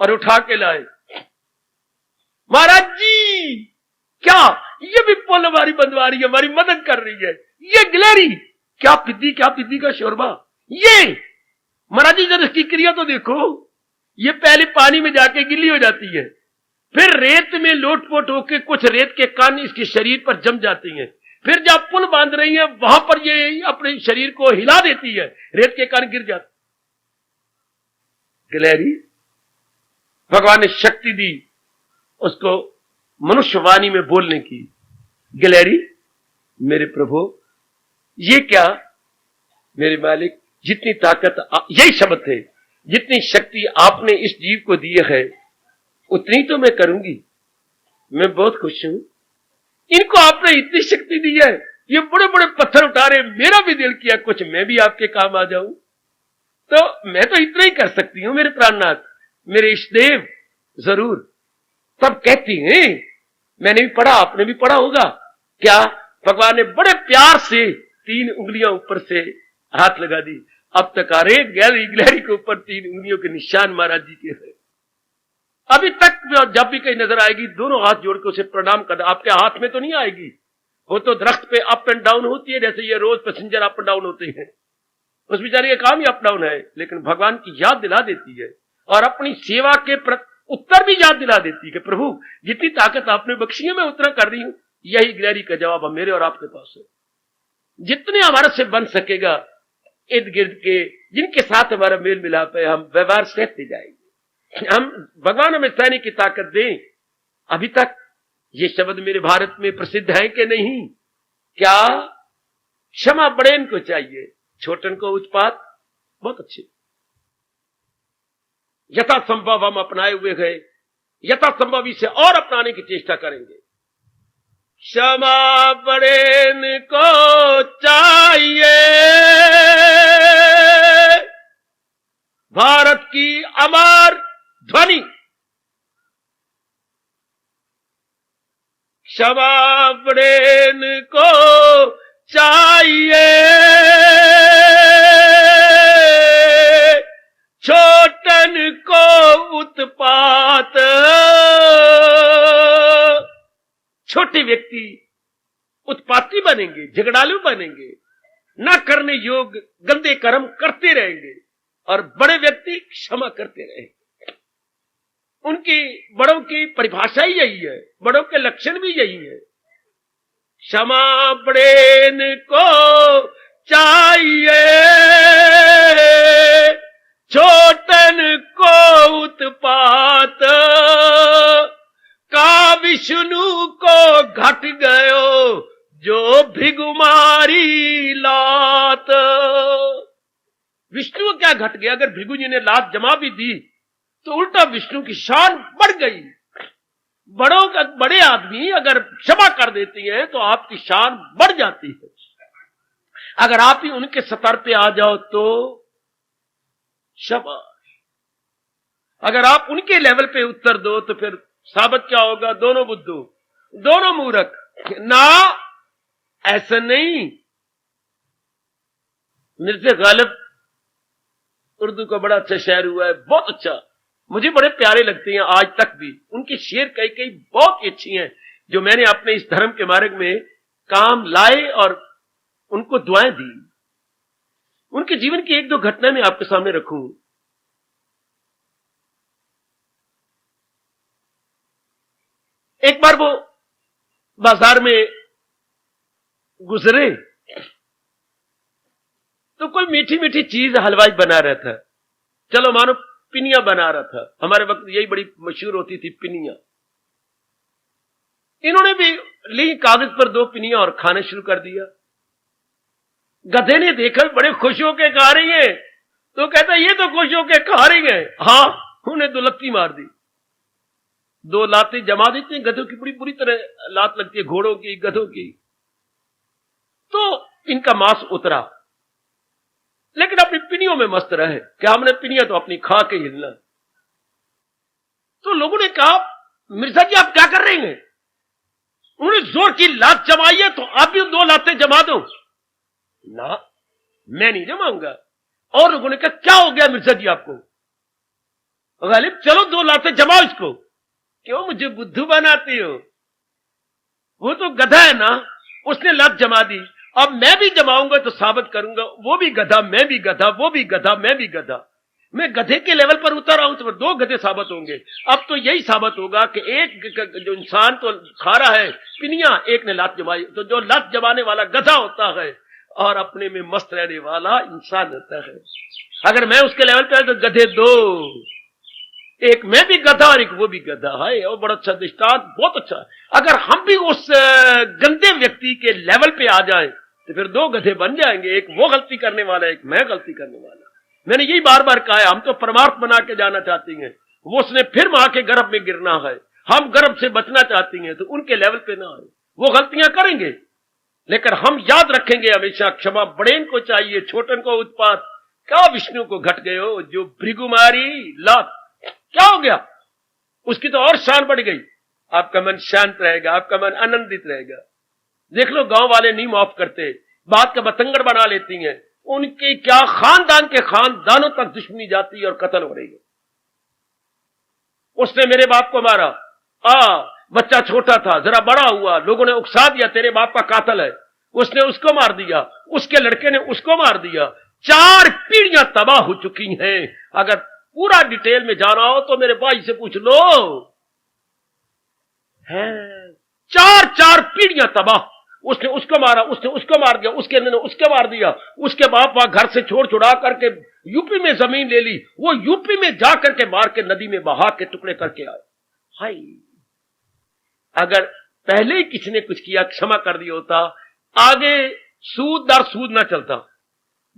और उठा के लाए। महाराज जी क्या ये भी पुल हमारी बंधवा रही है, हमारी मदद कर रही है। ये गिलहरी क्या पिद्दी का शोरबा। ये महाराज जी जब इसकी क्रिया तो देखो, ये पहले पानी में जाके गिल्ली हो जाती है, फिर रेत में लोटपोट होके कुछ रेत के कण इसके शरीर पर जम जाती हैं, फिर जब पुल बांध रही है वहां पर ये अपने शरीर को हिला देती है, रेत के कण गिर जाते। गिलहरी, भगवान ने शक्ति दी उसको मनुष्यवाणी में बोलने की। गिलहरी, मेरे प्रभु ये क्या? मेरे मालिक, जितनी ताकत, यही शब्द थे, जितनी शक्ति आपने इस जीव को दी है उतनी तो मैं करूंगी। मैं बहुत खुश हूं, इनको आपने इतनी शक्ति दी है, ये बड़े बड़े पत्थर उठा रहे, मेरा भी दिल किया कुछ मैं भी आपके काम आ जाऊं, तो मैं तो इतना ही कर सकती हूं मेरे प्राणनाथ, मेरे इष्टदेव। जरूर। तब कहती हैं, मैंने भी पढ़ा, आपने भी पढ़ा होगा क्या, भगवान ने बड़े प्यार से 3 उंगलियां ऊपर से हाथ लगा दी। अब तक हर एक गिलहरी के ऊपर 3 उंगलियों के निशान महाराज जी के हैं। अभी तक जब भी कहीं नजर आएगी दोनों हाथ जोड़ के उसे प्रणाम कर। आपके हाथ में तो नहीं आएगी, वो तो दरख्त पे अप एंड डाउन होती है, जैसे ये रोज पैसेंजर अप एंड डाउन होते हैं, उस बेचारे का काम ही अप डाउन है। लेकिन भगवान की याद दिला देती है और अपनी सेवा के उत्तर भी याद दिला देती है कि प्रभु जितनी ताकत आपने बख्शी है मैं उतना कर रही हूं। यही गिलहरी का जवाब मेरे और आपके पास है। जितने हमारे से बन सकेगा इर्द गिर्द के जिनके साथ हमारा मेल मिलाप है, हम व्यवहार सहते जाएंगे। हम भगवान हमें सहने की ताकत दें। अभी तक ये शब्द मेरे भारत में प्रसिद्ध है कि नहीं? क्या क्षमा बड़ेन को चाहिए, छोटन को उत्पात। बहुत अच्छे, यथासंभव हम अपनाए हुए गए, यथासंभव इसे और अपनाने की चेष्टा करेंगे। क्षमा बड़ेन को चाहिए, भारत की अमर ध्वनि। क्षमा बड़ेन को चाहिए, छोटन को उत्पात। छोटे व्यक्ति उत्पाती बनेंगे, झगड़ालू बनेंगे, न करने योग्य गंदे कर्म करते रहेंगे, और बड़े व्यक्ति क्षमा करते रहेंगे। उनकी बड़ों की परिभाषा ही यही है, बड़ों के लक्षण भी यही है। क्षमा बड़ेन को चाहिए, छोटन को उत्पात। का विष्णु को घट गयो जो भृगुमारी लात। विष्णु क्या घट गया? अगर भृगु जी ने लात जमा भी दी तो उल्टा विष्णु की शान बढ़ गई। बड़े आदमी अगर क्षमा कर देती हैं तो आपकी शान बढ़ जाती है। अगर आप ही उनके सतर पे आ जाओ तो शाबाश। अगर आप उनके लेवल पे उत्तर दो तो फिर साबित क्या होगा? दोनों बुद्धू, दोनों मूर्ख। ना, ऐसा नहीं। मिर्ज़ा गालिब उर्दू का बड़ा अच्छा शायर हुआ है, बहुत अच्छा, मुझे बड़े प्यारे लगते हैं आज तक भी। उनके शेर कई कई बहुत अच्छी हैं जो मैंने अपने इस धर्म के मार्ग में काम लाए और उनको दुआएं दी। उनके जीवन की 1-2 घटना मैं आपके सामने रखूं। एक बार वो बाजार में गुजरे तो कोई मीठी मीठी चीज हलवाई बना रहा था। चलो मानो पिनिया बना रहा था। हमारे वक्त यही बड़ी मशहूर होती थी, पिनिया। इन्होंने भी ली कागज पर 2 पिनिया और खाने शुरू कर दिया। गधे ने देखा, बड़े खुश होकर खा रही है, तो कहता ये तो खुश होकर खा रही है। हाँ, उन्हें 2 लत्ती मार दी, 2 लातें जमा देती हैं। गधों की बड़ी बुरी तरह लात लगती है, घोड़ों की, गधों की। तो इनका मांस उतरा, लेकिन अपनी पिनियों में मस्त रहे कि हमने पिनिया तो अपनी खा के हिलना। तो लोगों ने कहा, मिर्जा जी आप क्या कर रहे हैं? उन्होंने जोर की लात जमाई है तो आप भी 2 लातें जमा दो। ना, मैं नहीं जमाऊंगा। और लोगों ने कहा क्या हो गया मिर्जा जी आपको? गालिब चलो 2 लातें जमाओ इसको। क्यों मुझे बुद्धू बनाती हो? वो तो गधा है ना, उसने लात जमा दी। अब मैं भी जमाऊंगा तो साबित करूंगा वो भी गधा, मैं भी गधा, वो भी गधा, मैं भी गधा। मैं गधे के लेवल पर उतर रहा हूं तो 2 गधे साबित होंगे। अब तो यही साबित होगा कि एक जो इंसान तो खा रहा है पिनिया, एक ने लात जमाई। तो जो लात जमाने वाला गधा होता है और अपने में मस्त रहने वाला इंसान होता है। अगर मैं उसके लेवल पर तो गधे 2, एक मैं भी गधा और एक वो भी गधा है। और बड़ा अच्छा दृष्टांत, बहुत अच्छा। अगर हम भी उस गंदे व्यक्ति के लेवल पे आ जाएं तो फिर 2 गधे बन जाएंगे, एक वो गलती करने वाला, एक मैं गलती करने वाला। मैंने यही बार बार कहा है, हम तो परमार्थ बना के जाना चाहते हैं, वो उसने फिर मां के गर्भ में गिरना है। हम गर्भ से बचना चाहते हैं तो उनके लेवल पे ना आए। वो गलतियां करेंगे लेकिन हम याद रखेंगे हमेशा, क्षमा बड़ेन को चाहिए, छोटन को उत्पात। क्या विष्णु को घट गए हो जो भृगुमारी लात? क्या हो गया? उसकी तो और शान बढ़ गई। आपका मन शांत रहेगा, आपका मन आनंदित रहेगा। देख लो गांव वाले नहीं माफ करते, बात का बतंगड़ बना लेती हैं, उनकी क्या खानदान के खानदानों तक दुश्मनी जाती है और कत्ल हो रही है। उसने मेरे बाप को मारा, बच्चा छोटा था, जरा बड़ा हुआ, लोगों ने उकसा दिया तेरे बाप का कातिल है, उसने उसको मार दिया, उसके लड़के ने उसको मार दिया। 4 पीढ़ियां तबाह हो चुकी हैं। अगर पूरा डिटेल में जाना हो तो मेरे भाई से पूछ लो, है 4 पीढ़ियां तबाह। उसने उसको मारा, उसने उसको मार दिया, उसके ने उसके मार दिया, उसके बाप वहां घर से छोड़ छुड़ा करके यूपी में जमीन ले ली, वो यूपी में जाकर के मार के नदी में बहा के टुकड़े करके आए। हाय, अगर पहले ही किसी ने कुछ किया क्षमा कर दिया होता, आगे सूद दर सूद ना चलता,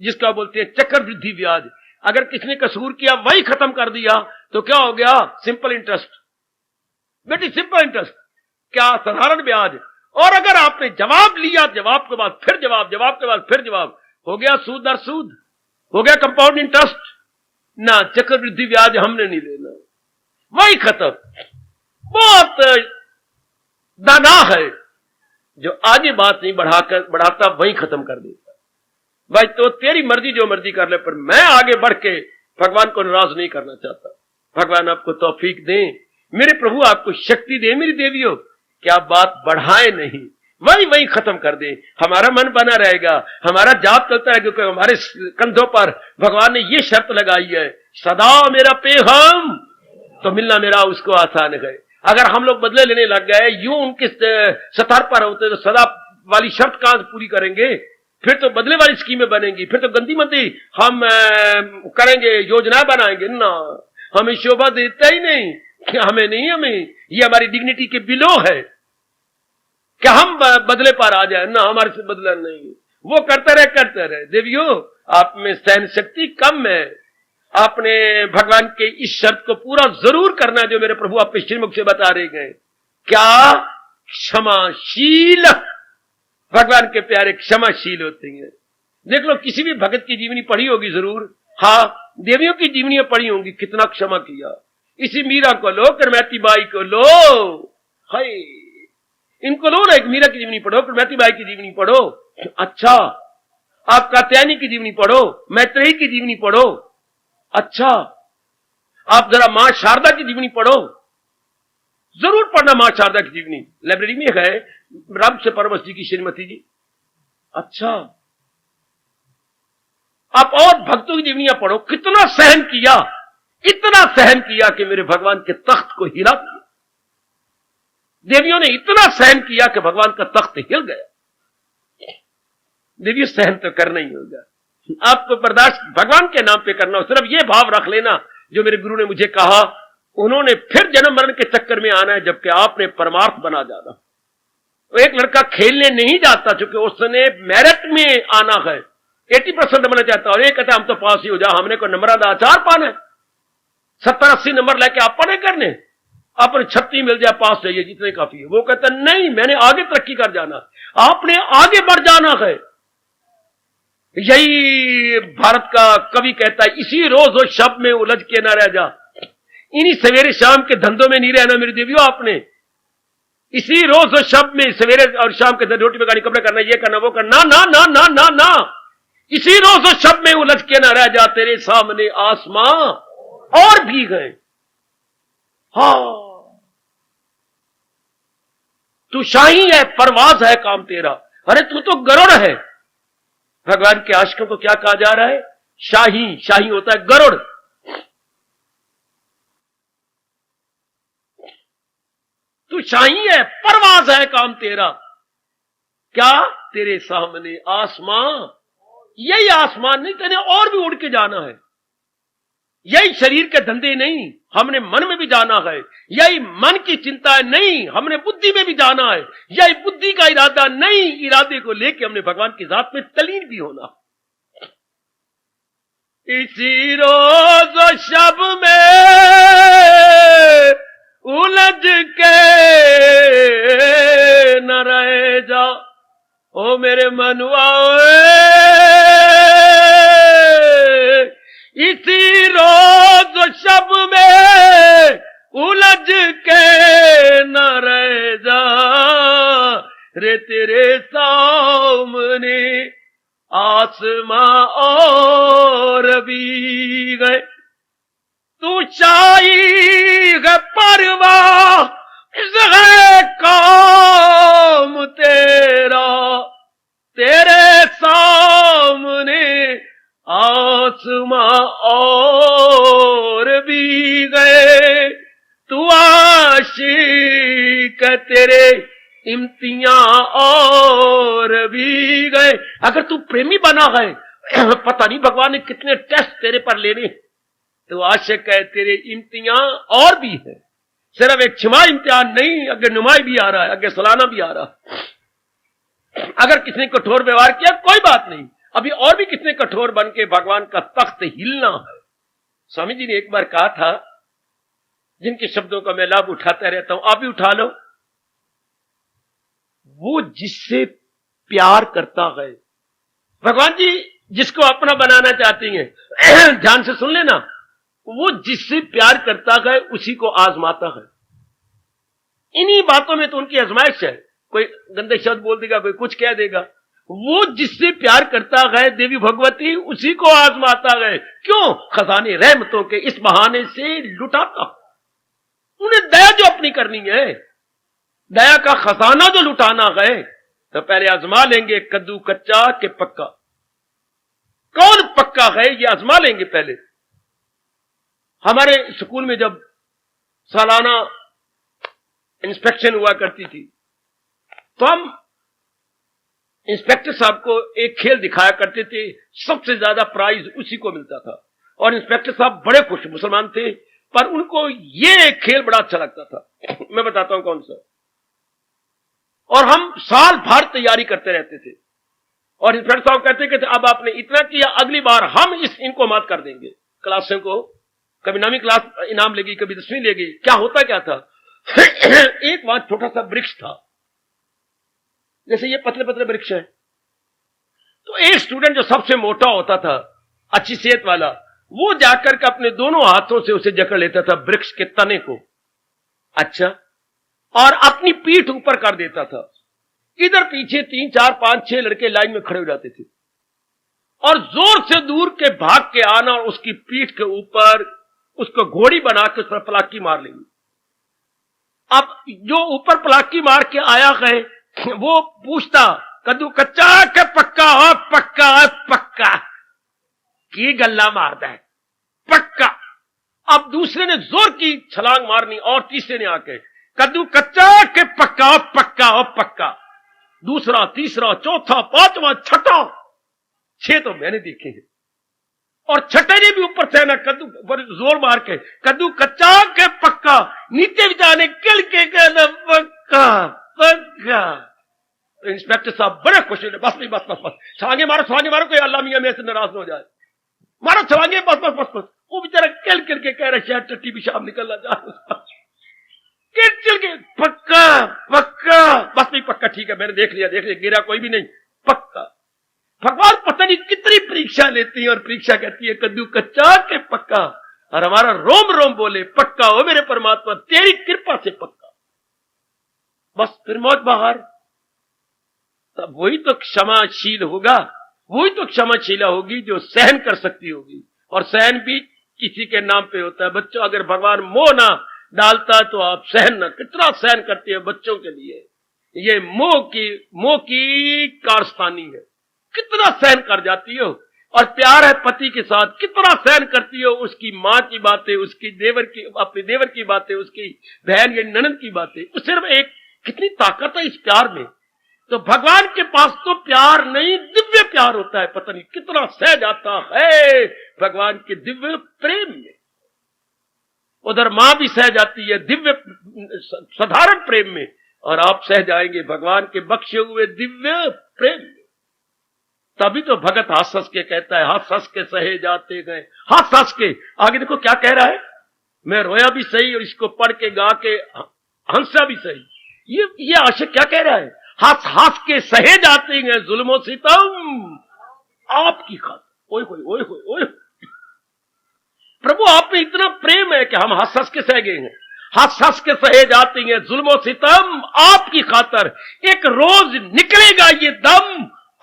जिसका बोलते हैं चक्रवृद्धि ब्याज। अगर किसी ने कसूर किया वही खत्म कर दिया तो क्या हो गया? सिंपल इंटरेस्ट, बेटी सिंपल इंटरेस्ट, क्या साधारण ब्याज। और अगर आपने जवाब लिया, जवाब के बाद फिर जवाब, जवाब के बाद फिर जवाब, हो गया सूद दर सूद, हो गया कंपाउंड इंटरेस्ट। ना चक्रवृद्धि ब्याज हमने नहीं लेना, वही खत्म। बहुत दाना है जो आगे बात नहीं बढ़ाता, वही खत्म कर देता। भाई तो तेरी मर्जी, जो मर्जी कर ले, पर मैं आगे बढ़ के भगवान को नाराज नहीं करना चाहता। भगवान आपको तौफीक दें, मेरे प्रभु आपको शक्ति दे। मेरी देवियों, क्या बात बढ़ाए नहीं, वही खत्म कर दे, हमारा मन बना रहेगा, हमारा जाप चलता है, क्योंकि हमारे कंधों पर भगवान ने ये शर्त लगाई है, सदा मेरा पैगाम तो मिलना मेरा उसको आसान है। अगर हम लोग बदले लेने लग गए, यूं उनके सतर पर होते, तो सदा वाली शर्त कहां पूरी करेंगे? फिर तो बदले वाली स्कीमें बनेंगी, फिर तो गंदी मंदी हम करेंगे, योजना बनाएंगे ना। हमें शोभा देता ही नहीं कि हमें नहीं, हमें ये हमारी डिग्निटी के बिलो है कि हम बदले पर आ जाए ना, हमारे से बदला नहीं। वो करते रहे। देवियों, आप में सहन शक्ति कम है, आपने भगवान के इस शर्त को पूरा जरूर करना जो मेरे प्रभु आपके श्रीमुख से बता रहे गए। क्या? क्षमाशील। भगवान के प्यारे क्षमाशील होते हैं। देख लो, किसी भी भगत की जीवनी पढ़ी होगी जरूर, हाँ, देवियों की जीवनियां पढ़ी होंगी, कितना क्षमा किया। इसी मीरा को लो, करमैती बाई को लो, हाय, इनको लो ना, एक मीरा की जीवनी पढ़ो, करमैती बाई की जीवनी पढ़ो। अच्छा, आप कात्यायनी की जीवनी पढ़ो, मैत्रेयी की जीवनी पढ़ो। अच्छा, आप जरा मां शारदा की जीवनी पढ़ो, जरूर पढ़ना मां शारदा की जीवनी, लाइब्रेरी में है, राम से परमस जी की श्रीमती जी। अच्छा, आप और भक्तों की जीवनियां पढ़ो, कितना सहन किया, इतना सहन किया कि मेरे भगवान के तख्त को हिला दिया। देवियों ने इतना सहन किया कि भगवान का तख्त हिल गया। देवियों, सहन तो करना ही होगा, आपको बर्दाश्त भगवान के नाम पे करना हो। सिर्फ ये भाव रख लेना जो मेरे गुरु ने मुझे कहा, उन्होंने फिर जन्म मरण के चक्कर में आना है, जबकि आपने परमार्थ बना जाना। तो एक लड़का खेलने नहीं जाता क्योंकि उसने मेरिट में आना है, 80% बनना चाहता, और एक कहता हम तो पास ही हो जा, हमने को नंबर आधा 4 पाना है, 70-80 नंबर लेके आप पढ़े करने, अपने 36 मिल जाए पास चाहिए, जितने काफी है। वो कहता नहीं, मैंने आगे तरक्की कर जाना, आपने आगे बढ़ जाना है। यही भारत का कवि कहता है, इसी रोज और शब्द में उलझ के ना रह जा, इन्हीं सवेरे शाम के धंधों में नहीं रहना मेरी देवियों। आपने इसी रोज और शब्द में सवेरे और शाम के रोटी पकानी, कपड़े करना, ये करना, वो करना, ना ना ना ना ना, इसी रोज और शब्द में उलझ के ना रह जा, तेरे सामने आसमां और भी गए। हाँ, तू शाही है, परवाज है काम तेरा, अरे तू तो गरुड़ है। भगवान के आशिकों को क्या कहा जा रहा है? शाही। शाही होता है गरुड़। तू शाही है, परवाज है काम तेरा, क्या? तेरे सामने आसमां, यही आसमान नहीं, तेने और भी उड़ के जाना है। यही शरीर के धंधे नहीं, हमने मन में भी जाना है। यही मन की चिंता नहीं, हमने बुद्धि में भी जाना है। यही बुद्धि का इरादा नहीं, इरादे को लेके हमने भगवान की जात में तलीन भी होना। इसी रोज और शब में उलझ के न रह जा, ओ मेरे मनुआ, इसी रोज शब में उलझ के न रह जा, रे तेरे सामने आसमां और भी गए, तू शाही है परवाह है काम तेरा, तेरे सामने आसमां और भी गए, तू आशिक तेरे इम्तियां और भी गए। अगर तू प्रेमी बना है, पता नहीं भगवान ने कितने टेस्ट तेरे पर लेने, तो आशिक है तेरे इम्तियां और भी है। सिर्फ एक छिमा इम्तिहान नहीं, अगर नुमाई भी आ रहा है, अगर सालाना भी आ रहा है। अगर किसने कठोर व्यवहार किया कोई बात नहीं, अभी और भी किसने कठोर बन के भगवान का तख्त हिलना है। स्वामी जी ने एक बार कहा था, जिनके शब्दों का मैं लाभ उठाता रहता हूं, आप भी उठा लो, वो जिससे प्यार करता है, भगवान जी जिसको अपना बनाना चाहती हैं, ध्यान से सुन लेना, वो जिससे प्यार करता है उसी को आजमाता है। इन्हीं बातों में तो उनकी आजमाइश है। कोई गंदे शब्द बोल देगा, कोई कुछ कह देगा, वो जिससे प्यार करता है देवी भगवती उसी को आजमाता है। क्यों? खजाने रहमतों के इस बहाने से लुटाता। उन्हें दया जो अपनी करनी है, दया का खजाना जो लुटाना है, तो पहले आजमा लेंगे कद्दू कच्चा के पक्का। कौन पक्का है ये आजमा लेंगे पहले। हमारे स्कूल में जब सालाना इंस्पेक्शन हुआ करती थी, तो हम इंस्पेक्टर साहब को एक खेल दिखाया करते थे, सबसे ज्यादा प्राइज उसी को मिलता था। और इंस्पेक्टर साहब बड़े खुश मुसलमान थे, पर उनको ये खेल बड़ा अच्छा लगता था। मैं बताता हूं कौन सा। और हम साल भर तैयारी करते रहते थे, और इंस्पेक्टर साहब कहते थे अब आपने इतना किया, अगली बार हम इनको मात कर देंगे। क्लासों को कभी 9वीं क्लास इनाम लेगी, कभी 10वीं लेगी। क्या होता क्या था, एक वहां छोटा सा वृक्ष था, जैसे ये पतले पतले वृक्ष है, तो एक स्टूडेंट जो सबसे मोटा होता था, अच्छी सेहत वाला, वो जाकर के अपने दोनों हाथों से उसे जकड़ लेता था वृक्ष के तने को, अच्छा, और अपनी पीठ ऊपर कर देता था। इधर पीछे 3, 4, 5, 6 लड़के लाइन में खड़े हो जाते थे, और जोर से दूर के भाग के आना और उसकी पीठ के ऊपर उसको घोड़ी बना के उस पर पलाकी मार लेंगे। अब जो ऊपर पलाकी मार के आया है, वो पूछता कद्दू कच्चा के पक्का हो, पक्का है पक्का की गल्ला मारता है पक्का। अब दूसरे ने जोर की छलांग मारनी, और तीसरे ने आके कद्दू कच्चा के पक्का हो, पक्का हो पक्का। दूसरा, तीसरा, चौथा, पांचवा, छठा, 6 तो मैंने देखे हैं। और छठे ने भी ऊपर से ना कद्दू जोर मार के कद्दू कच्चा के पक्का, नीचे जाने किल के कहना पक्का पक्का। तो इंस्पेक्टर साहब बड़े खुश हुए, बस नहीं, बस बस बस, छलांगे मारो कोई अल्लाह मियां में से नाराज न हो जाए, मारो छलांगे, बस बस बस बस। वो बेचारा किल के कह रहे शायद टट्टी भी शाम निकलना चाह, चल के पक्का पक्का, बस नहीं पक्का, ठीक है मैंने देख लिया, गिरा कोई भी नहीं, पक्का। भगवान पता नहीं कितनी परीक्षा लेती है, और परीक्षा कहती है कद्दू कच्चा के पक्का, और हमारा रोम रोम बोले पक्का हो मेरे परमात्मा, तेरी कृपा से पक्का। बस फिर मौत बाहर। तब वही तो क्षमाशील होगा, वही तो क्षमाशीला होगी जो सहन कर सकती होगी, और सहन भी किसी के नाम पे होता है। बच्चों, अगर भगवान मोह ना डालता तो आप सहन न, कितना सहन करते हैं बच्चों के लिए, ये मोह की कारस्तानी है, कितना सहन कर जाती हो। और प्यार है पति के साथ, कितना सहन करती हो उसकी मां की बातें, उसकी अपने देवर की बातें, उसकी बहन या ननद की बातें। तो सिर्फ एक कितनी ताकत है इस प्यार में। तो भगवान के पास तो प्यार नहीं, दिव्य प्यार होता है, पता नहीं कितना सह जाता है भगवान के दिव्य प्रेम में। उधर मां भी सह जाती है दिव्य साधारण प्रेम में, और आप सह जाएंगे भगवान के बख्शे हुए दिव्य प्रेम में। तभी तो भगत हंस हंस के कहता है, हंस हंस के सहे जाते गए, हंस हंस के। आगे देखो क्या कह रहा है, मैं रोया भी सही और इसको पढ़ के गा के हंसा भी सही। ये आशिक क्या कह रहा है, हंस हंस के सहे जाते हैं जुल्मों सितम आपकी खातिर। ओए होए ओए होए ओए, प्रभु आप में इतना प्रेम है कि हम हंस हंस के सह गए हैं, हंस हंस के सहे जाती हैं जुल्म सितम आपकी खातर, एक रोज निकलेगा ये दम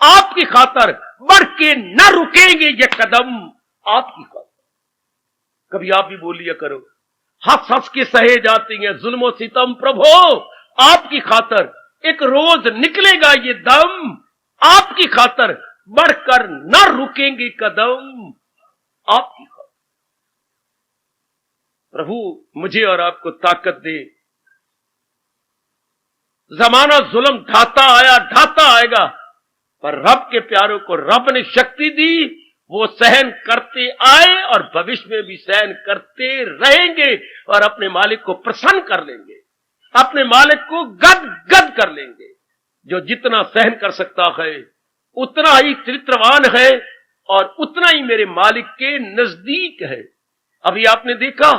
आपकी खातर, बढ़ के न रुकेंगे ये कदम आपकी खातर। कभी आप भी बोलिए करो, हंस हंस के सहे जाती हैं जुल्म सितम प्रभु आपकी खातर, एक रोज निकलेगा ये दम आपकी खातर, बढ़कर न रुकेंगे कदम आपकी खातर। प्रभु मुझे और आपको ताकत दे। जमाना जुल्म ढाता आया ढाता आएगा, पर रब के प्यारों को रब ने शक्ति दी, वो सहन करते आए और भविष्य में भी सहन करते रहेंगे और अपने मालिक को प्रसन्न कर लेंगे, अपने मालिक को गद गद कर लेंगे। जो जितना सहन कर सकता है उतना ही चरित्रवान है और उतना ही मेरे मालिक के नजदीक है। अभी आपने देखा,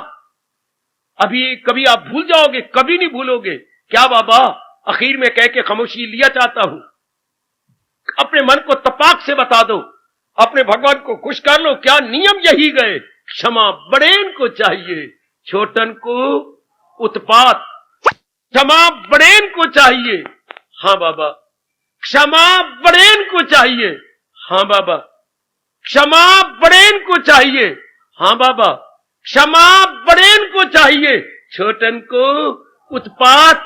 अभी कभी आप भूल जाओगे, कभी नहीं भूलोगे। क्या बाबा, आखिर में कह के खामोशी लिया चाहता हूं, अपने मन को तपाक से बता दो, अपने भगवान को खुश कर लो। क्या नियम यही गए, क्षमा बड़ेन को चाहिए, छोटन को उत्पात। क्षमा बड़ेन को चाहिए, हाँ बाबा, क्षमा बड़ेन को चाहिए, हाँ बाबा, क्षमा बड़ेन को चाहिए, हाँ बाबा, क्षमा बड़ेन को चाहिए, छोटन को उत्पात।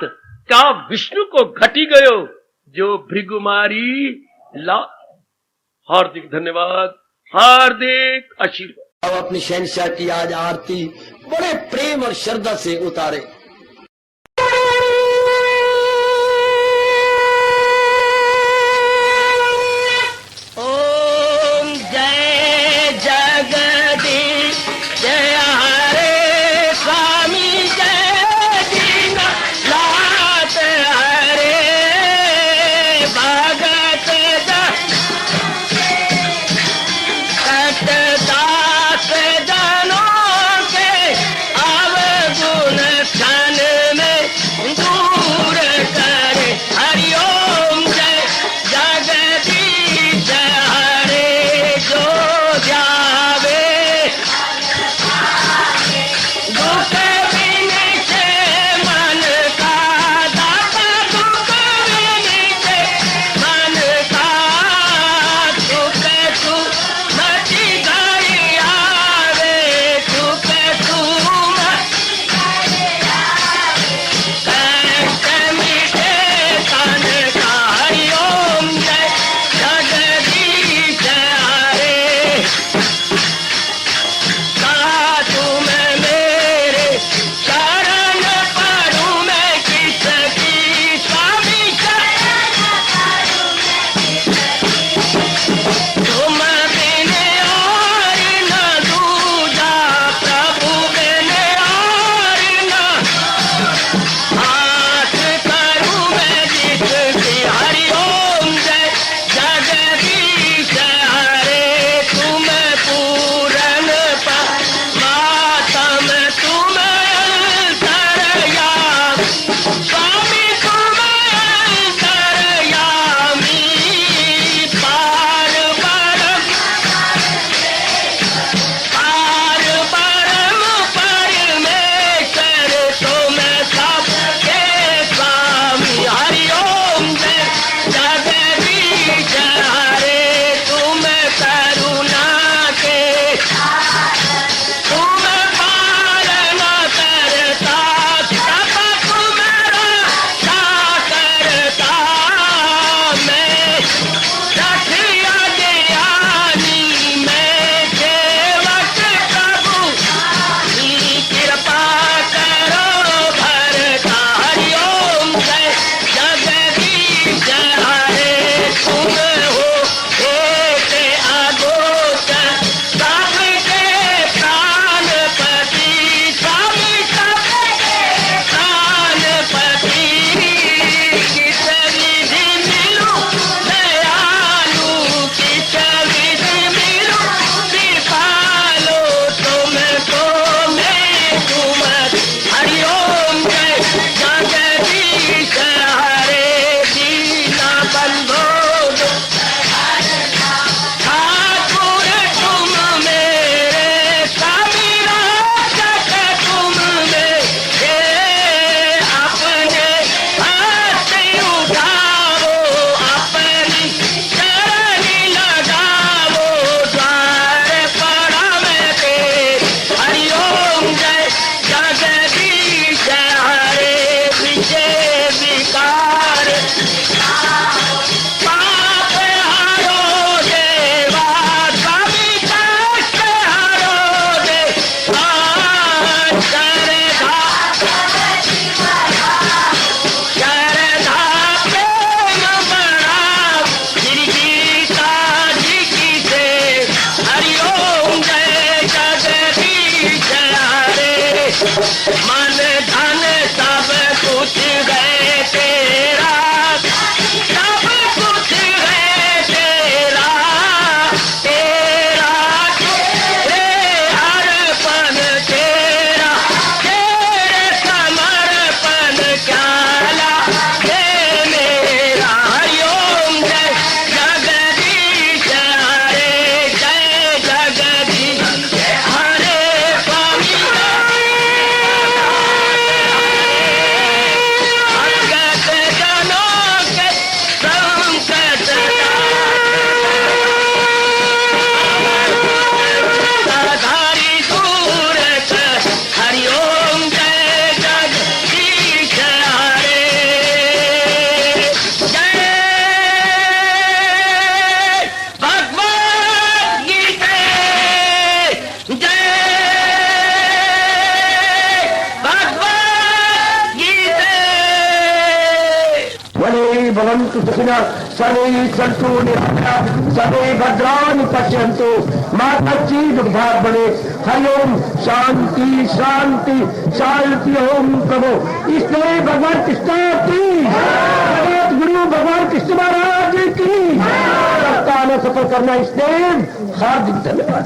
का विष्णु को घटी गयो जो भृगुमारी ला। हार्दिक धन्यवाद, हार्दिक आशीर्वाद। अब अपनी शहंशाह की आज आरती बड़े प्रेम और श्रद्धा से उतारे। ओम जय जगदीश जय हरे स्वामी जय दीनानाथ हरे भगत दास जनों के अवगुण भवन्तु सुखिनः सर्वे सन्तु निरामयाः सर्वे भद्राणि पश्यन्तु मा कश्चित् दुःखभाग् भवेत्। हरि ओम शांति शांति शांति। ओम प्रभु इसलिए भगवान कृष्ण की जगत गुरु भगवान कृष्ण महाराज की सप्ताह में सफल करना इसलिए हार्दिक धन्यवाद।